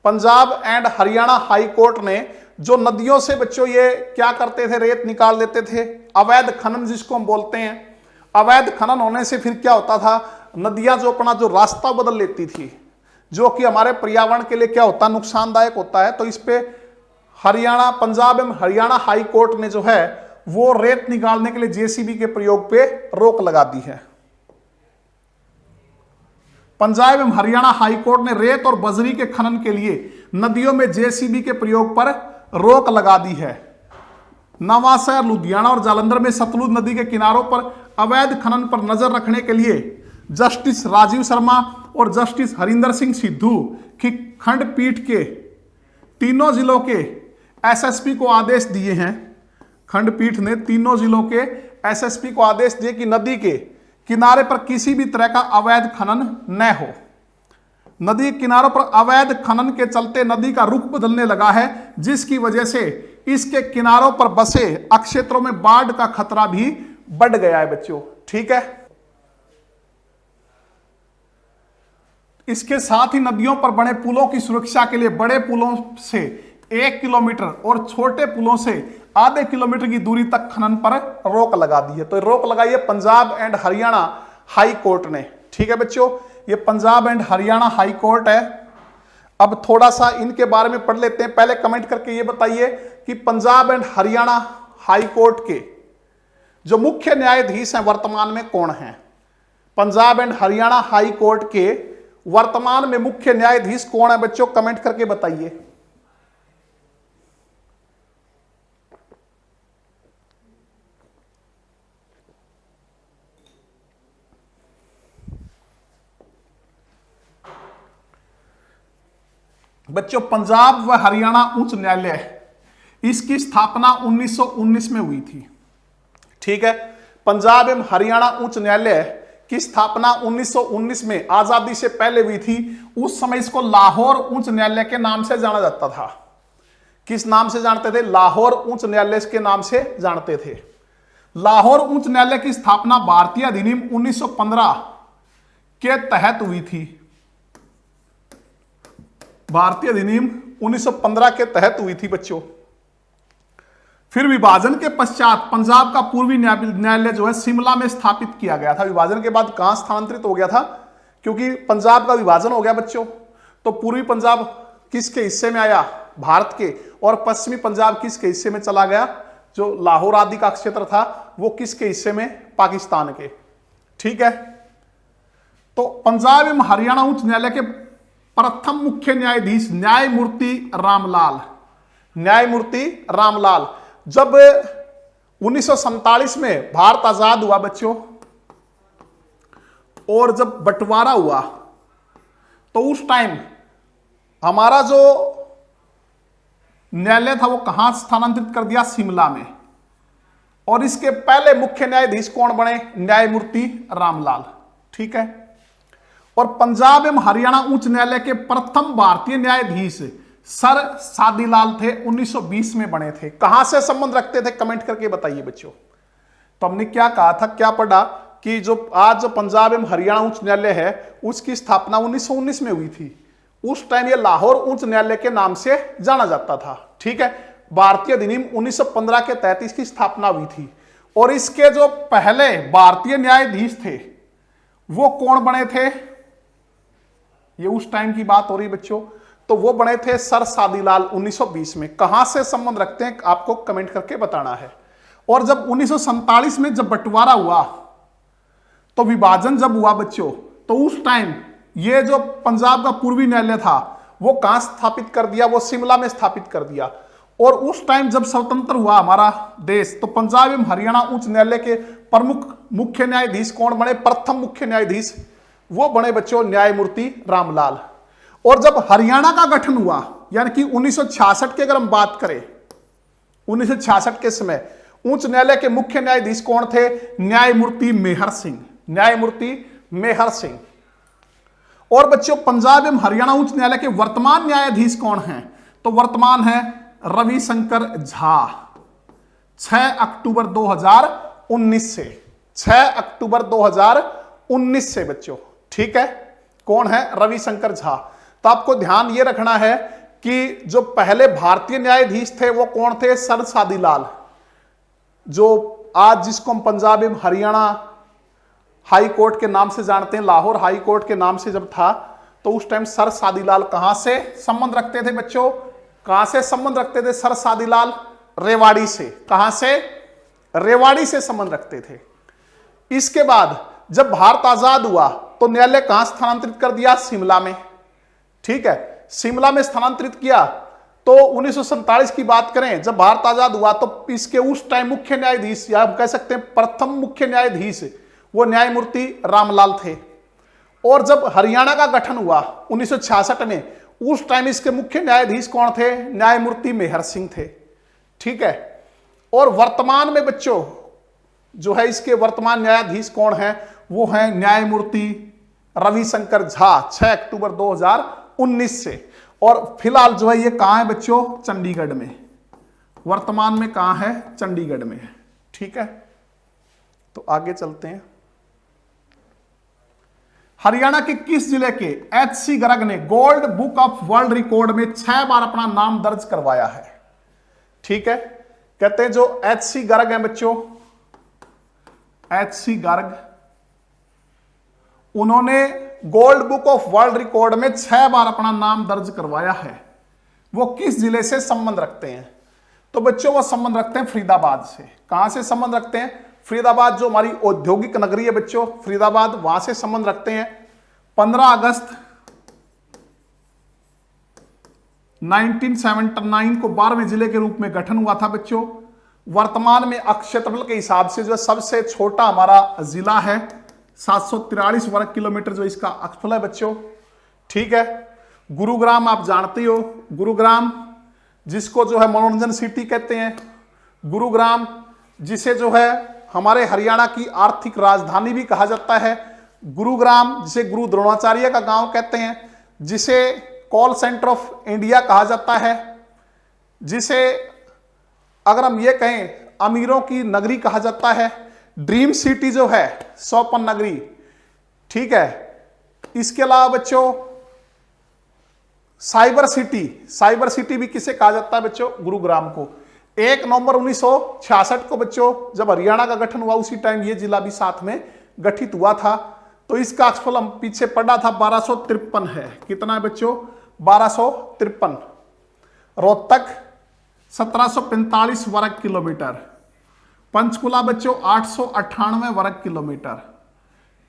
S1: Punjab and Haryana high court ने जो नदियों से बच्चों ये क्या करते थे, रेत निकाल लेते थे, अवैध खनन जिसको हम बोलते हैं। अवैध खनन होने से फिर क्या होता था, नदियां जो अपना जो रास्ता बदल लेती थी, जो कि हमारे पर्यावरण के लिए क्या होता है, नुकसानदायक होता है। तो इस पे पंजाब एवं हरियाणा हाई कोर्ट ने जो है वो रेत निकालने के लिए जेसीबी के प्रयोग पे रोक लगा दी है। पंजाब एवं हरियाणा हाई कोर्ट ने रेत और बजरी के खनन के लिए नदियों में जेसीबी के प्रयोग पर रोक लगा दी है। नवांशहर, लुधियाना और जालंधर में सतलुज नदी के किनारों पर अवैध खनन पर नजर रखने के लिए जस्टिस राजीव शर्मा और जस्टिस हरिंदर सिंह सिद्धू की खंडपीठ के तीनों जिलों के एसएसपी को आदेश दिए हैं। खंडपीठ ने तीनों जिलों के एसएसपी को आदेश दिए कि नदी के किनारे पर किसी भी तरह का अवैध खनन न हो। नदी किनारों पर अवैध खनन के चलते नदी का रुख बदलने लगा है, जिसकी वजह से इसके किनारों पर बसे क्षेत्रों में बाढ़ का खतरा भी बढ़ गया है बच्चों। ठीक है, इसके साथ ही नदियों पर बने पुलों की सुरक्षा के लिए बड़े पुलों से 1 किलोमीटर और छोटे पुलों से आधे किलोमीटर की दूरी तक खनन पर रोक लगा दी है। तो रोक लगाई है Punjab and Haryana high court ने। ठीक है बच्चों, ये Punjab and Haryana high court है। अब थोड़ा सा इनके बारे में पढ़ लेते हैं। पहले कमेंट करके ये बताइए कि Punjab and Haryana high court के जो मुख्य न्यायाधीश हैं वर्तमान में कौन हैं? Punjab and Haryana high court के वर्तमान में मुख्य न्यायाधीश कौन है बच्चों? कमेंट करके बताइए। बच्चों पंजाब व हरियाणा उच्च न्यायालय, इसकी स्थापना 1919 में हुई थी। ठीक है, पंजाब एवं हरियाणा उच्च न्यायालय की स्थापना 1919 में आजादी से पहले हुई थी। उस समय इसको लाहौर उच्च न्यायालय के नाम से जाना जाता था। किस नाम से जानते थे? लाहौर उच्च न्यायालय के नाम से जानते थे। लाहौर उच्च न्यायालय की स्थापना भारतीय अधिनियम 1915 के तहत हुई थी। भारतीय अधिनियम 1915 के तहत हुई थी बच्चों। फिर विभाजन के पश्चात पंजाब का पूर्वी न्यायालय जो है शिमला में स्थापित किया गया था। विभाजन के बाद कहां स्थानांतरित हो गया था? क्योंकि पंजाब का विभाजन हो गया बच्चों, तो पूर्वी पंजाब किसके हिस्से में आया? भारत के। और पश्चिमी पंजाब किसके हिस्से में चला गया? जो लाहौर आदि का क्षेत्र था वो किसके हिस्से में? पाकिस्तान के। ठीक है, तो पंजाब एवं हरियाणा उच्च न्यायालय के प्रथम मुख्य न्यायाधीश न्यायमूर्ति रामलाल। जब 1947 में भारत आजाद हुआ बच्चों, और जब बंटवारा हुआ, तो उस टाइम हमारा जो न्यायालय था वो कहां स्थानांतरित कर दिया? शिमला में। और इसके पहले मुख्य न्यायाधीश कौन बने? न्यायमूर्ति रामलाल। ठीक है, और पंजाब एवं हरियाणा उच्च न्यायालय के प्रथम भारतीय न्यायाधीश सर सादीलाल थे, 1920 में बने थे। कहां से संबंध रखते थे? कमेंट करके बताइए बच्चों। तो हमने क्या कहा था, क्या पढ़ा कि जो आज जो पंजाब एवं हरियाणा उच्च न्यायालय है उसकी स्थापना 1919 में हुई थी। उस टाइम ये लाहौर उच्च न्यायालय के नाम से जाना जाता था। ठीक है, भारतीय अधिनियम 1915 के तहत इसकी स्थापना हुई थी। और इसके जो पहले भारतीय न्यायाधीश थे वो कौन बने थे? ये उस टाइम की बात हो रही बच्चों, तो वो बने थे सर सादीलाल 1920 में। कहां से संबंध रखते हैं आपको कमेंट करके बताना है। और जब 1947 में जब बंटवारा हुआ, तो विभाजन जब हुआ बच्चों, तो उस टाइम ये जो पंजाब का पूर्वी न्यायालय था वो कहां स्थापित कर दिया? वो शिमला में स्थापित कर दिया। और उस टाइम जब स्वतंत्र हुआ हमारा देश, तो पंजाब एवं हरियाणा उच्च न्यायालय के प्रमुख मुख्य न्यायाधीश कौन बने? प्रथम मुख्य न्यायाधीश वो बने बच्चों न्यायमूर्ति रामलाल। और जब हरियाणा का गठन हुआ, यानी कि 1966 की अगर हम बात करें, 1966 के समय उच्च न्यायालय के मुख्य न्यायाधीश कौन थे? न्यायमूर्ति मेहर सिंह। और बच्चों पंजाब एवं हरियाणा उच्च न्यायालय के वर्तमान न्यायाधीश कौन हैं? तो वर्तमान है रविशंकर झा। 6 अक्टूबर 2019 से 6 अक्टूबर 2019 से बच्चों। ठीक है, कौन है? रविशंकर झा। तो आपको ध्यान ये रखना है कि जो पहले भारतीय न्यायाधीश थे वो कौन थे? सर सादीलाल। जो आज जिसको हम पंजाब एवं हरियाणा हाई कोर्ट के नाम से जानते हैं, लाहौर हाई कोर्ट के नाम से जब था, तो उस टाइम सर सादीलाल कहां से संबंध रखते थे बच्चों? कहां से संबंध रखते थे सर सादीलाल? रेवाड़ी से। कहां से? रेवाड़ी से संबंध रखते थे। इसके बाद जब भारत आजाद हुआ तो न्यायालय कहां स्थानांतरित कर दिया? शिमला में। ठीक है, शिमला में स्थानांतरित किया। तो 1947 की बात करें, जब भारत आजाद हुआ, तो इसके उस टाइम मुख्य न्यायाधीश, या हम कह सकते हैं प्रथम मुख्य न्यायाधीश, वो न्यायमूर्ति रामलाल थे। और जब हरियाणा का गठन हुआ 1966 में, उस टाइम इसके मुख्य न्यायाधीश कौन थे? न्यायमूर्ति मेहर सिंह थे। ठीक है, और वर्तमान में बच्चों जो है इसके वर्तमान न्यायाधीश कौन है? वो है न्यायमूर्ति रविशंकर झा, 6 अक्टूबर 2019 से। और फिलहाल जो है ये कहां है बच्चों? चंडीगढ़ में। वर्तमान में कहां है? चंडीगढ़ में। ठीक है, तो आगे चलते हैं। हरियाणा के किस जिले के एच.सी. गर्ग ने gold book of world record में 6 बार अपना नाम दर्ज करवाया है? ठीक है, कहते हैं जो एच.सी. गर्ग हैं बच्चों, एच.सी. गर्ग, उन्होंने gold book of world record में 6 बार अपना नाम दर्ज करवाया है। वो किस जिले से संबंध रखते हैं? तो बच्चों वो संबंध रखते हैं फरीदाबाद से। कहां से संबंध रखते हैं? फरीदाबाद, जो हमारी औद्योगिक नगरी है बच्चों, फरीदाबाद, वहां से संबंध रखते हैं। 15 अगस्त 1979 को 12वें जिले के रूप में गठन हुआ था बच्चों। वर्तमान में क्षेत्रफल के हिसाब से जो सबसे छोटा हमारा जिला है, 743 वर्ग किलोमीटर जो इसका क्षेत्रफल है बच्चों। ठीक है, गुरुग्राम आप जानते हो, गुरुग्राम जिसको जो है मनोरंजन सिटी कहते हैं, गुरुग्राम जिसे जो है हमारे हरियाणा की आर्थिक राजधानी भी कहा जाता है, गुरुग्राम जिसे गुरु द्रोणाचार्य का गांव कहते हैं, जिसे कॉल सेंटर ऑफ इंडिया कहा जाता है, जिसे अगर हम ये कहें अमीरों की नगरी कहा जाता है, ड्रीम सिटी जो है स्वप्न नगरी, ठीक है, इसके अलावा बच्चों साइबर सिटी भी किसे कहा जाता है बच्चों? गुरुग्राम को। 1 नवंबर 1966 को बच्चों जब हरियाणा का गठन हुआ, उसी टाइम ये जिला भी साथ में गठित हुआ था। तो इसका क्षेत्रफल हम पीछे पढ़ा था 1253 है। कितना है बच्चों? 1253। रोहतक 1745 वर्ग किलोमीटर। पंचकुला बच्चों 898 वर्ग किलोमीटर।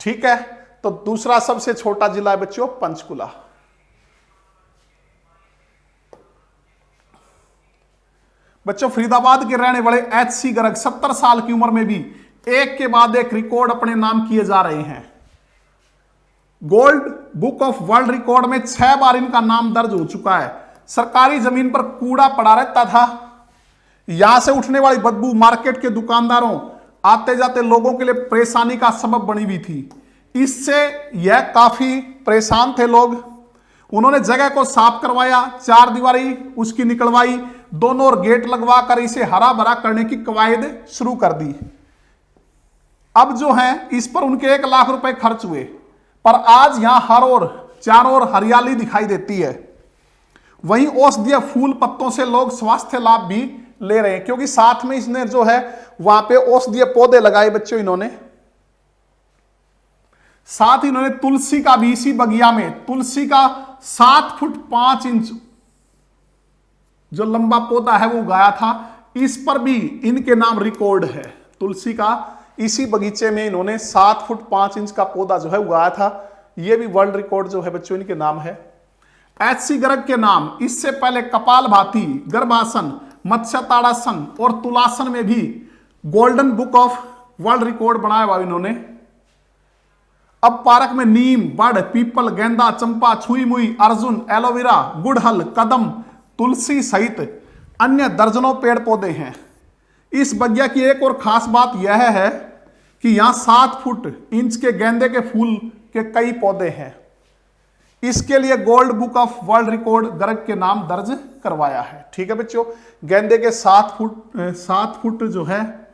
S1: ठीक है, तो दूसरा सबसे छोटा जिला है बच्चों पंचकुला। बच्चों फरीदाबाद के रहने वाले एच.सी. गर्ग 70 साल की उम्र में भी एक के बाद एक रिकॉर्ड अपने नाम किए जा रहे हैं। Gold book of world record में 6 बार इनका नाम दर्ज हो चुका है। सरकारी जमीन पर कूड़ा पड़ा रहता था। यहां से उठने वाली बदबू मार्केट के दुकानदारों, आते जाते लोगों के लिए परेशानी का सबब बनी हुई थी। इससे यह काफी परेशान थे लोग। उन्होंने जगह को साफ करवाया, 4 दीवारी उसकी निकलवाई, दोनों ओर गेट लगवा कर इसे हरा भरा करने की कवायद शुरू कर दी। अब जो है इस पर उनके 1 लाख रुपए खर्च हुए, पर आज यहां हर ओर चारों ओर हरियाली दिखाई देती है। वहीं औषधीय फूल पत्तों से लोग स्वास्थ्य लाभ भी ले रहे हैं, क्योंकि साथ में इसने जो है वहां पे औषधीय पौधे लगाए बच्चों इन्होंने। साथ ही इन्होंने तुलसी का भी इसी बगिया में, तुलसी का 7 फुट 5 इंच जो लंबा पौधा है वो उगाया था। इस पर भी इनके नाम रिकॉर्ड है। तुलसी का इसी बगीचे में इन्होंने 7 फुट 5 इंच का पौधा जो है उगाया था। यह भी वर्ल्ड रिकॉर्ड जो है बच्चों इनके नाम है। एच.सी. गर्ग के नाम इससे पहले कपालभाति, गर्भासन, मत्स्य ताड़ासन और तुलासन में भी golden book of world record बनाया हुआ इन्होंने। अब पार्क में नीम, बड़, पीपल, गेंदा, चंपा, छुई मुई, अर्जुन, एलोवेरा, गुड़हल, कदम, तुलसी सहित अन्य दर्जनों पेड़ पौधे हैं। इस बगिया की एक और खास बात यह है कि यहां 7 फुट इंच के गेंदे के फूल के कई पौधे हैं। इसके लिए gold book of world record Garg के नाम दर्ज करवाया है। ठीक है बच्चों, गेंदे के 7 फुट जो है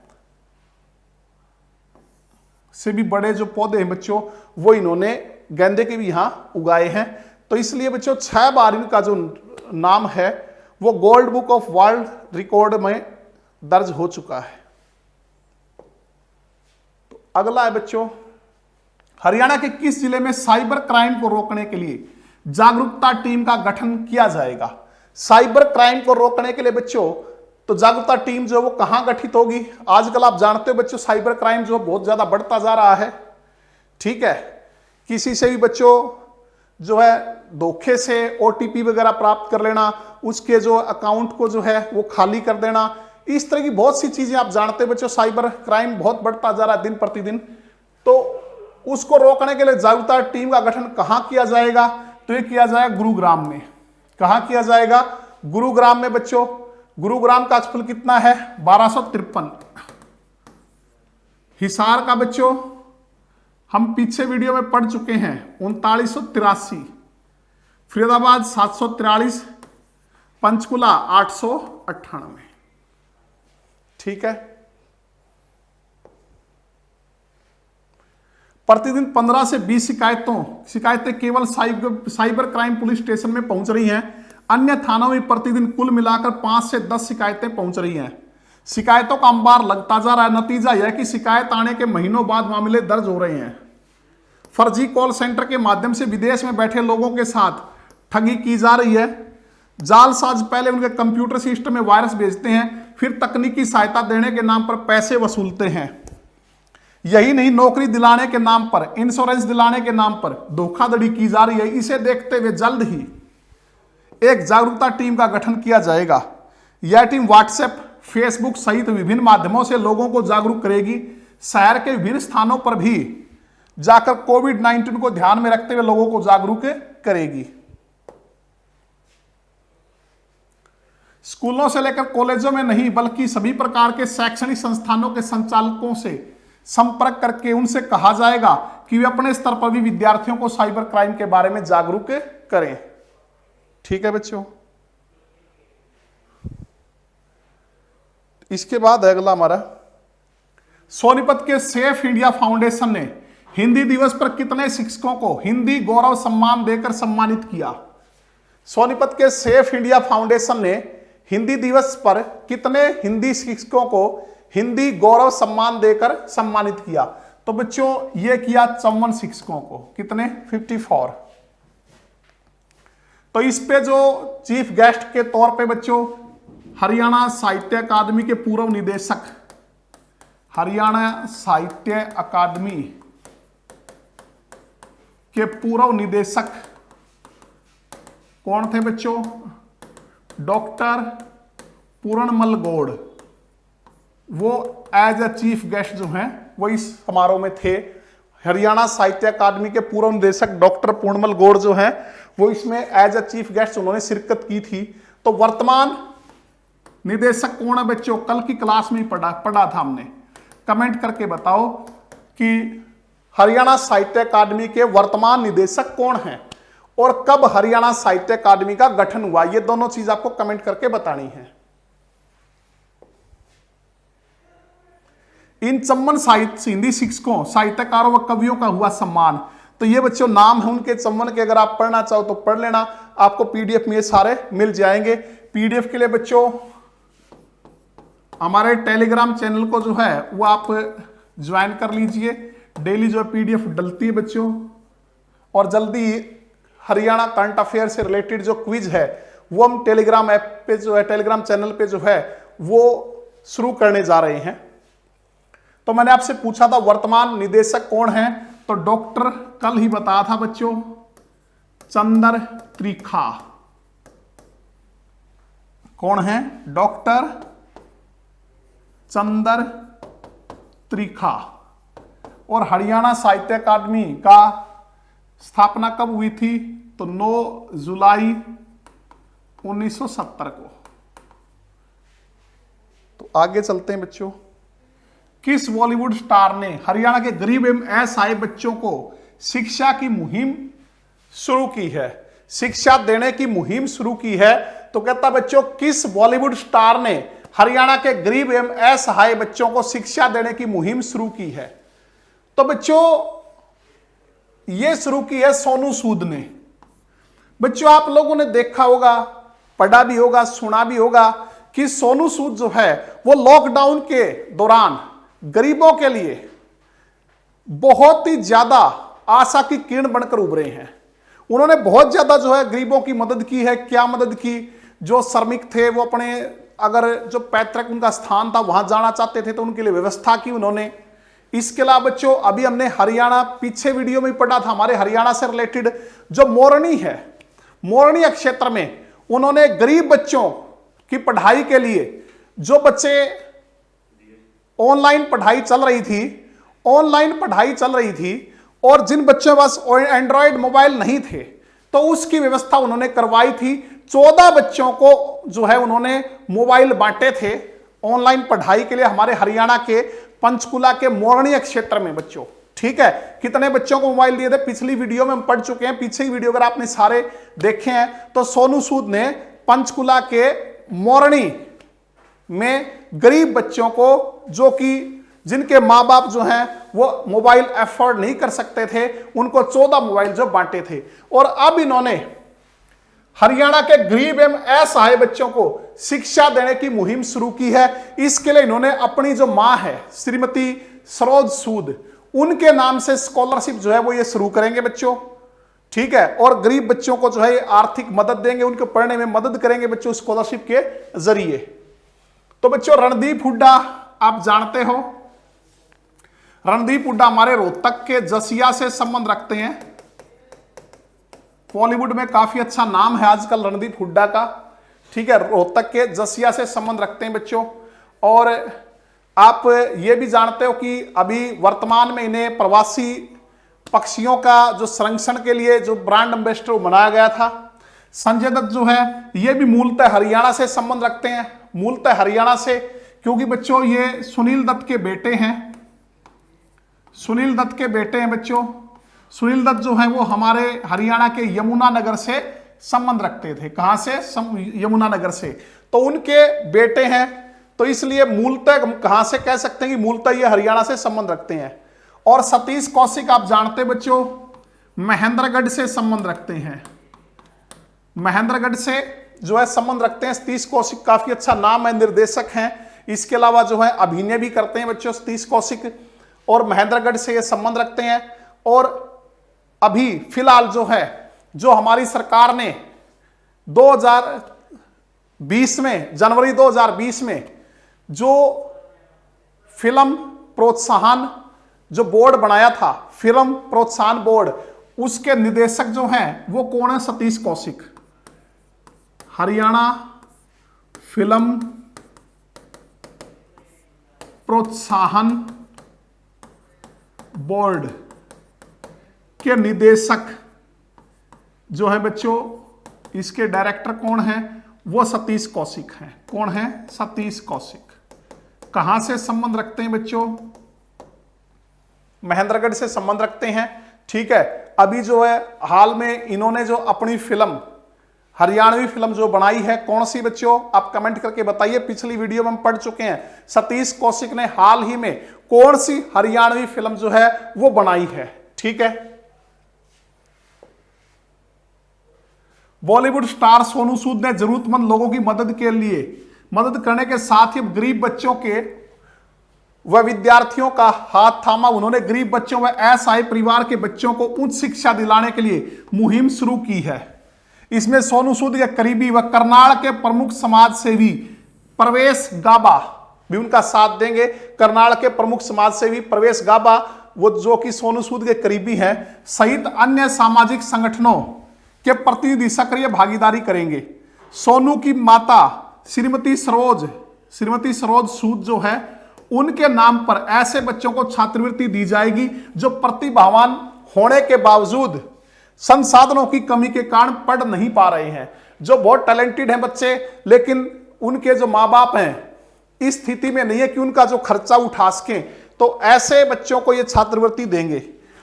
S1: से भी बड़े जो पौधे हैं बच्चों, वो इन्होंने गेंदे के भी यहां उगाए हैं। तो इसलिए बच्चों 6 बार इनका जो नाम है वो gold book of world record में दर्ज हो चुका है। तो अगला है बच्चों, हरियाणा के किस जिले में साइबर क्राइम को रोकने के लिए जागरूकता टीम का गठन किया जाएगा? साइबर क्राइम को रोकने के लिए बच्चों तो जागरूकता टीम जो है वो कहां गठित होगी? आजकल आप जानते हो बच्चों साइबर क्राइम जो बहुत ज्यादा बढ़ता जा रहा है। ठीक है, किसी से भी बच्चों जो है धोखे से ओटीपी वगैरह प्राप्त कर लेना, उसके जो अकाउंट को जो है वो खाली कर देना, इस तरह की बहुत सी चीजें आप जानते हो बच्चों। साइबर क्राइम बहुत बढ़ता जा रहा है दिन प्रतिदिन। तो उसको रोकने के लिए जागरूकता टीम का गठन कहां किया जाएगा? तो ये किया जाएगा गुरुग्राम में। कहां किया जाएगा? गुरुग्राम में बच्चों। गुरुग्राम का क्षेत्रफल कितना है? 1253। हिसार का बच्चों हम पीछे वीडियो में पढ़ चुके हैं 3983। फरीदाबाद 743, पंचकुला 898। ठीक है, प्रतिदिन 15 से 20 शिकायतें केवल साइबर क्राइम पुलिस स्टेशन में पहुंच रही हैं। अन्य थानों में प्रतिदिन कुल मिलाकर 5 से 10 शिकायतें पहुंच रही हैं। शिकायतों का अंबार लगता जा रहा है। नतीजा यह कि शिकायत आने के महीनों बाद मामले दर्ज हो रहे हैं। फर्जी कॉल सेंटर के माध्यम से विदेश में बैठे लोगों के साथ ठगी की जा रही है। जालसाज पहले उनके कंप्यूटर सिस्टम में वायरस भेजते हैं, फिर तकनीकी सहायता देने के नाम पर पैसे वसूलते हैं। यही नहीं, नौकरी दिलाने के नाम पर, इंश्योरेंस दिलाने के नाम पर धोखाधड़ी की जा रही है। इसे देखते हुए जल्द ही एक जागरूकता टीम का गठन किया जाएगा। यह टीम व्हाट्सएप, फेसबुक सहित विभिन्न माध्यमों से लोगों को जागरूक करेगी। शहर के विभिन्न स्थानों पर भी जाकर कोविड-19 को ध्यान में रखते हुए लोगों को जागरूक करेगी। स्कूलों से लेकर कॉलेजों में नहीं बल्कि सभी प्रकार के शैक्षणिक संस्थानों के संचालकों से संपर्क करके उनसे कहा जाएगा कि वे अपने स्तर पर भी विद्यार्थियों को साइबर क्राइम के बारे में जागरूक करें। ठीक है बच्चों, इसके बाद अगला हमारा सोनीपत के सेफ इंडिया फाउंडेशन ने हिंदी दिवस पर कितने शिक्षकों को हिंदी गौरव सम्मान देकर सम्मानित किया? सोनीपत के सेफ इंडिया फाउंडेशन ने हिंदी दिवस पर कितने हिंदी शिक्षकों को हिंदी गौरव सम्मान देकर सम्मानित किया? तो बच्चों ये किया 54 शिक्षकों को। कितने? 54। तो इस पे जो चीफ गेस्ट के तौर पे बच्चों हरियाणा साहित्य अकादमी के पूर्व निदेशक, हरियाणा साहित्य अकादमी के पूर्व निदेशक कौन थे बच्चों? डॉक्टर पूर्णमल गौड़। वो एज अ चीफ गेस्ट जो हैं वो इस समारोह में थे। हरियाणा साहित्य अकादमी के पूर्व निदेशक डॉक्टर पूर्णमल गौड़ जो हैं वो इसमें एज अ चीफ गेस्ट उन्होंने शिरकत की थी। तो वर्तमान निदेशक कौन है बच्चों? कल की क्लास में पढ़ा था हमने। कमेंट करके बताओ कि हरियाणा साहित्य अकादमी के वर्तमान निदेशक कौन हैं और कब हरियाणा साहित्य अकादमी का गठन हुआ। ये दोनों चीज आपको कमेंट करके बतानी है। इन 54 साहित्य हिंदी शिक्षकों, साहित्यकारों व कवियों का हुआ सम्मान। तो ये बच्चों नाम है उनके 54 के। अगर आप पढ़ना चाहो तो पढ़ लेना, आपको पीडीएफ में ये सारे मिल जाएंगे। पीडीएफ के लिए बच्चों हमारे टेलीग्राम चैनल को जो है वो आप ज्वाइन कर लीजिए। डेली जो पीडीएफ डलती है बच्चों, और जल्दी हरियाणा करंट अफेयर से रिलेटेड जो क्विज है वो हम टेलीग्राम ऐप पे जो है, टेलीग्राम चैनल पे जो है वो शुरू करने जा रहे हैं। तो मैंने आपसे पूछा था वर्तमान निदेशक कौन है, तो डॉक्टर कल ही बताया था बच्चों चंद्र त्रिखा। कौन है? डॉक्टर चंद्र त्रिखा। और हरियाणा साहित्य अकादमी का स्थापना कब हुई थी? तो 9 जुलाई 1970 को। तो आगे चलते हैं बच्चों। किस बॉलीवुड स्टार ने हरियाणा के गरीब एवं असहाय बच्चों को शिक्षा की मुहिम शुरू की है? शिक्षा देने की मुहिम शुरू की है। तो कहता बच्चों किस बॉलीवुड स्टार ने हरियाणा के गरीब एवं असहाय बच्चों को शिक्षा देने की मुहिम शुरू की है? तो बच्चों यह शुरू की है सोनू सूद ने। बच्चों आप लोगों ने देखा होगा, पढ़ा भी होगा, सुना भी होगा कि सोनू सूद जो है वो लॉकडाउन के दौरान गरीबों के लिए बहुत ही ज्यादा आशा की किरण बनकर उभरे हैं। उन्होंने बहुत ज्यादा जो है गरीबों की मदद की है। क्या मदद की? जो श्रमिक थे वो अपने अगर जो पैतृक उनका स्थान था वहां जाना चाहते थे तो उनके लिए व्यवस्था की उन्होंने। इसके अलावा बच्चों अभी हमने हरियाणा पीछे वीडियो में पढ़ा था, हमारे हरियाणा से रिलेटेड जो मोरनी है, मोरनी क्षेत्र में उन्होंने गरीब बच्चों की पढ़ाई के लिए, जो बच्चे ऑनलाइन पढ़ाई चल रही थी और जिन बच्चों के पास एंड्रॉयड मोबाइल नहीं थे तो उसकी व्यवस्था उन्होंने करवाई थी। 14 बच्चों को जो है उन्होंने मोबाइल बांटे थे ऑनलाइन पढ़ाई के लिए हमारे हरियाणा के पंचकुला के मोरनी क्षेत्र में बच्चों। ठीक है, कितने बच्चों को मोबाइल दिए थे पिछली वीडियो में हम पढ़ चुके हैं। पीछे ही वीडियो अगर आपने सारे देखे हैं तो सोनू सूद ने पंचकुला के मोरनी में गरीब बच्चों को, जो कि जिनके मां बाप जो हैं वो मोबाइल अफोर्ड नहीं कर सकते थे, उनको 14 मोबाइल जो बांटे थे। और अब इन्होंने हरियाणा के गरीब एवं असहाय बच्चों को शिक्षा देने की मुहिम शुरू की है। इसके लिए इन्होंने अपनी जो मां है श्रीमती सरोज सूद, उनके नाम से स्कॉलरशिप जो है वो ये शुरू करेंगे बच्चों। ठीक है, और गरीब बच्चों को जो है आर्थिक मदद देंगे, उनको पढ़ने में मदद करेंगे बच्चों स्कॉलरशिप के जरिए। तो बच्चों रणदीप हुड्डा आप जानते हो, रणदीप हुड्डा हमारे रोहतक के जसिया से संबंध रखते हैं। बॉलीवुड में काफी अच्छा नाम है आजकल रणदीप हुड्डा का। ठीक है, रोहतक के जसिया से संबंध रखते हैं बच्चों। और आप ये भी जानते हो कि अभी वर्तमान में इन्हें प्रवासी पक्षियों का जो संरक्षण के लिए जो ब्रांड एम्बेसडर बनाया गया था। संजय दत्त जो है ये भी मूलतः हरियाणा से संबंध रखते हैं, मूलतः हरियाणा से, क्योंकि बच्चों ये सुनील दत्त के बेटे हैं। सुनील दत्त के बेटे हैं बच्चों। सुनील दत्त जो है वो हमारे हरियाणा के यमुनानगर से संबंध रखते थे। कहां से? यमुनानगर से। तो उनके बेटे हैं, तो इसलिए मूलतः हम कहां से कह सकते हैं कि मूलतः ये हरियाणा से संबंध रखते हैं। और सतीश कौशिक आप जानते बच्चों महेंद्रगढ़ से संबंध रखते हैं, महेंद्रगढ़ से जो है संबंध रखते हैं। सतीश कौशिक काफी अच्छा नाम है, निर्देशक हैं, इसके अलावा जो है अभिनय भी करते हैं बच्चों सतीश कौशिक, और महेंद्रगढ़ से ये संबंध रखते हैं। और अभी फिलहाल जो है जो हमारी सरकार ने 2020 में, जनवरी 2020 में जो फिल्म प्रोत्साहन जो बोर्ड बनाया था, फिल्म प्रोत्साहन बोर्ड, उसके निदेशक जो हैं वो कौन है? सतीश कौशिक। हरियाणा फिल्म प्रोत्साहन बोर्ड के निदेशक जो है बच्चों, इसके डायरेक्टर कौन है? वो सतीश कौशिक हैं। कौन है? सतीश कौशिक। कहां से संबंध रखते हैं बच्चों? महेंद्रगढ़ से संबंध रखते हैं। ठीक है, अभी जो है हाल में इन्होंने जो अपनी फिल्म, हरियाणवी फिल्म जो बनाई है, कौन सी बच्चों? आप कमेंट करके बताइए। पिछली वीडियो में हम पढ़ चुके हैं, सतीश कौशिक ने हाल ही में कौन सी हरियाणवी फिल्म जो है वो बनाई है। ठीक है, बॉलीवुड स्टार सोनू सूद ने जरूरतमंद लोगों की मदद के लिए मदद करने के साथ ही गरीब बच्चों के व विद्यार्थियों का हाथ थामा। उन्होंने गरीब बच्चों व असहाय परिवार के बच्चों को उच्च शिक्षा दिलाने के लिए मुहिम शुरू की है। इसमें सोनू सूद के करीबी व करनाल के प्रमुख समाज सेवी प्रवेश गाबा भी उनका साथ देंगे। करनाल के प्रमुख समाज सेवी प्रवेश गाबा, वो जो कि सोनू सूद के करीबी हैं, सहित अन्य सामाजिक संगठनों के प्रतिनिधि सक्रिय भागीदारी करेंगे। सोनू की माता श्रीमती सरोज सूद जो है, उनके नाम पर ऐसे बच्चों को छात्रवृत्ति दी जाएगी जो प्रतिभावान होने के बावजूद संसाधनों की कमी के कारण पढ़ नहीं पा रहे हैं। जो बहुत टैलेंटेड हैं बच्चे, लेकिन उनके जो माँ बाप हैं इस स्थिति में नहीं है कि उनका जो खर्चा उठा सकें, तो ऐसे बच्चों को ये छात्रवृत्ति देंगे।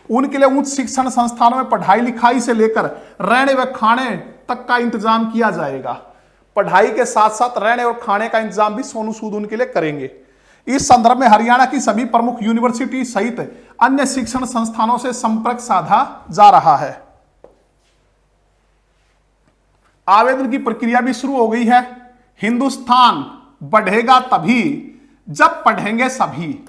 S1: उनके लिए उच्च शिक्षण संस्थानों में पढ़ाई लिखाई से लेकर रहने व खाने तक का इंतजाम किया जाएगा। पढ़ाई के साथ साथ रहने और खाने का इंतजाम भी सोनू सूद उनके लिए करेंगे। इस संदर्भ में हरियाणा की सभी प्रमुख यूनिवर्सिटी सहित अन्य शिक्षण संस्थानों से संपर्क साधा जा रहा है। आवेदन की प्रक्रिया भी शुरू हो गई है। हिंदुस्तान बढ़ेगा तभी जब पढ़ेंगे सभी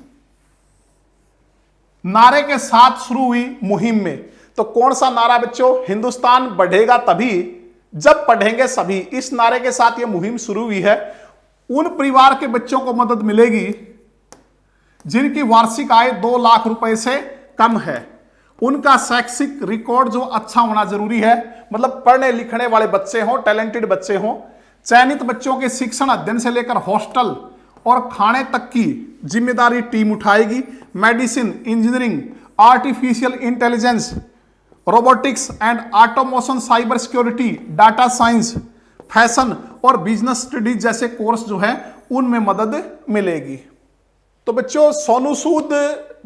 S1: नारे के साथ शुरू हुई मुहिम में। तो कौन सा नारा बच्चों? हिंदुस्तान बढ़ेगा तभी जब पढ़ेंगे सभी। इस नारे के साथ यह मुहिम शुरू हुई है। उन परिवार के बच्चों को मदद मिलेगी जिनकी वार्षिक आय 2 लाख रुपए से कम है। उनका शैक्षिक रिकॉर्ड जो अच्छा होना जरूरी है, मतलब पढ़ने लिखने वाले बच्चे हों, टैलेंटेड बच्चे हों। चयनित बच्चों के शिक्षण अध्ययन से लेकर हॉस्टल और खाने तक की जिम्मेदारी टीम उठाएगी। Medicine, engineering, artificial intelligence, robotics and automation, cyber security, data science, fashion और बिजनेस स्टडीज जैसे कोर्स जो है उनमें मदद मिलेगी। तो बच्चों सोनू सूद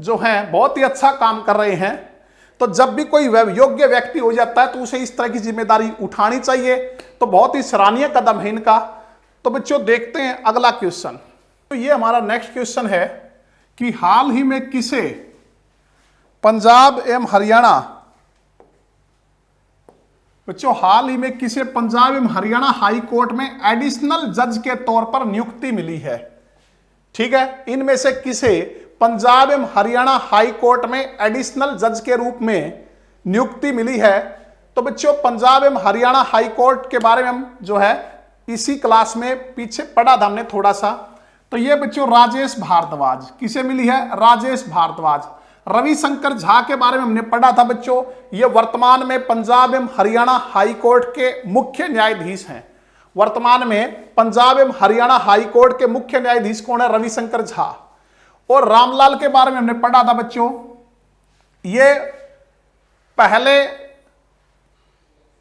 S1: जो है बहुत ही अच्छा काम कर रहे हैं। तो जब भी कोई योग्य व्यक्ति हो जाता है तो उसे इस तरह की जिम्मेदारी उठानी चाहिए। तो बहुत ही सराहनीय कदम है इनका। तो बच्चों देखते हैं अगला क्वेश्चन। तो ये हमारा नेक्स्ट क्वेश्चन है कि हाल ही में किसे पंजाब एवं हरियाणा, बच्चों हाल ही में किसे पंजाब एवं हरियाणा हाई कोर्ट में एडिशनल जज के तौर पर नियुक्ति मिली है? ठीक है, इनमें से किसे पंजाब एवं हरियाणा हाई कोर्ट में एडिशनल जज के रूप में नियुक्ति मिली है? तो बच्चों पंजाब एवं हरियाणा हाई कोर्ट के बारे में हम जो है इसी क्लास में पीछे पढ़ा था हमने थोड़ा सा। तो ये बच्चों राजेश भारद्वाज, किसे मिली है? राजेश भारद्वाज। रविशंकर झा के बारे में हमने पढ़ा था बच्चों, ये वर्तमान में पंजाब एवं हरियाणा हाई कोर्ट के मुख्य न्यायाधीश हैं। वर्तमान में पंजाब एवं हरियाणा हाई कोर्ट के मुख्य न्यायाधीश कौन है? रविशंकर झा। और रामलाल के बारे में हमने पढ़ा था बच्चों, ये पहले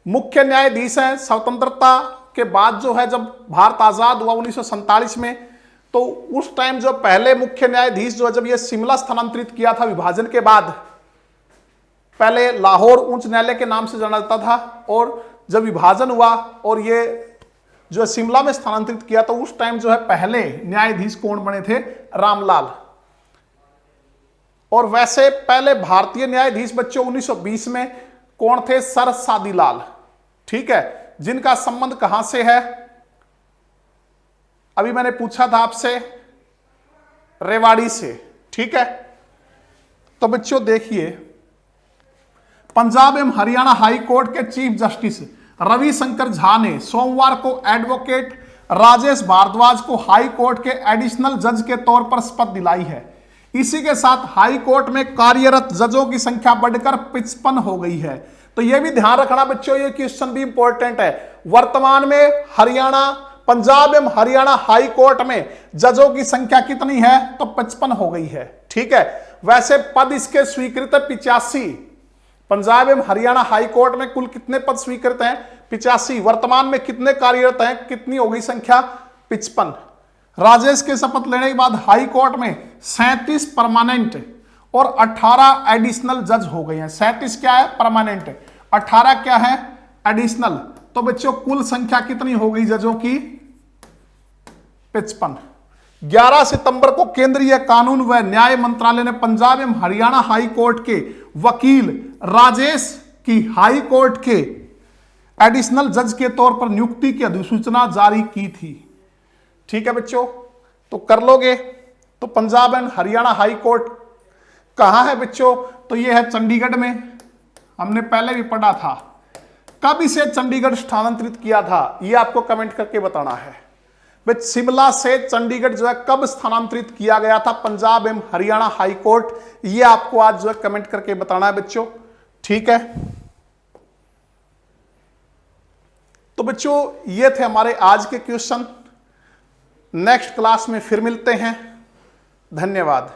S1: मुख्य न्यायाधीश हैं स्वतंत्रता के बाद जो है, जब भारत आजाद हुआ 1947 में, तो उस टाइम जो पहले मुख्य न्यायाधीश जो है, जब ये शिमला स्थानांतरित किया था विभाजन के बाद, पहले लाहौर उच्च न्यायालय के नाम से जाना जाता था, और जब विभाजन हुआ और ये जो शिमला में स्थानांतरित किया, तो उस टाइम जो है पहले न्यायाधीश कौन बने थे? रामलाल। और वैसे पहले भारतीय न्यायाधीश बच्चों 1920 में कौन थे? सर सादीलाल। ठीक है, जिनका संबंध कहां से है? अभी मैंने पूछा था आपसे, रेवाड़ी से। ठीक है, तो बच्चों देखिए, पंजाब एवं हरियाणा हाई कोर्ट के चीफ जस्टिस रविशंकर झा ने सोमवार को एडवोकेट राजेश भारद्वाज को हाई कोर्ट के एडिशनल जज के तौर पर शपथ दिलाई है। इसी के साथ हाई कोर्ट में कार्यरत जजों की संख्या बढ़कर 55 हो गई है। तो यह भी ध्यान रखना बच्चों, ये क्वेश्चन भी इंपॉर्टेंट है। वर्तमान में पंजाब एवं हरियाणा हाई कोर्ट में जजों की संख्या कितनी है? तो 55 हो गई है। ठीक है, वैसे पद इसके स्वीकृत 85। पंजाब एवं हरियाणा हाई कोर्ट में कुल कितने पद स्वीकृत हैं? 85। वर्तमान में कितने कार्यरत हैं? कितनी हो गई संख्या? 55। राजेश के शपथ लेने के बाद हाई कोर्ट में 37 परमानेंट और 18 एडिशनल जज हो गए हैं। 37 क्या है? परमानेंट। 18 क्या है? एडिशनल। तो बच्चों कुल संख्या कितनी हो गई जजों की? 55। 11 सितंबर को केंद्रीय कानून व न्याय मंत्रालय ने पंजाब एवं हरियाणा हाई कोर्ट के वकील राजेश की हाई कोर्ट के एडिशनल जज के तौर पर नियुक्ति की अधिसूचना जारी की थी। ठीक है बच्चों, तो कर लोगे। तो Punjab and Haryana high court कहां है बच्चों? तो यह है चंडीगढ़ में। हमने पहले भी पढ़ा था। कब इसे चंडीगढ़ स्थानांतरित किया था, यह आपको कमेंट करके बताना है। शिमला से चंडीगढ़ जो है कब स्थानांतरित किया गया था पंजाब एवं हरियाणा हाई कोर्ट, ये आपको आज जो है कमेंट करके बताना है बच्चों। ठीक है, तो बच्चों ये थे हमारे आज के क्वेश्चन। नेक्स्ट क्लास में फिर मिलते हैं। धन्यवाद।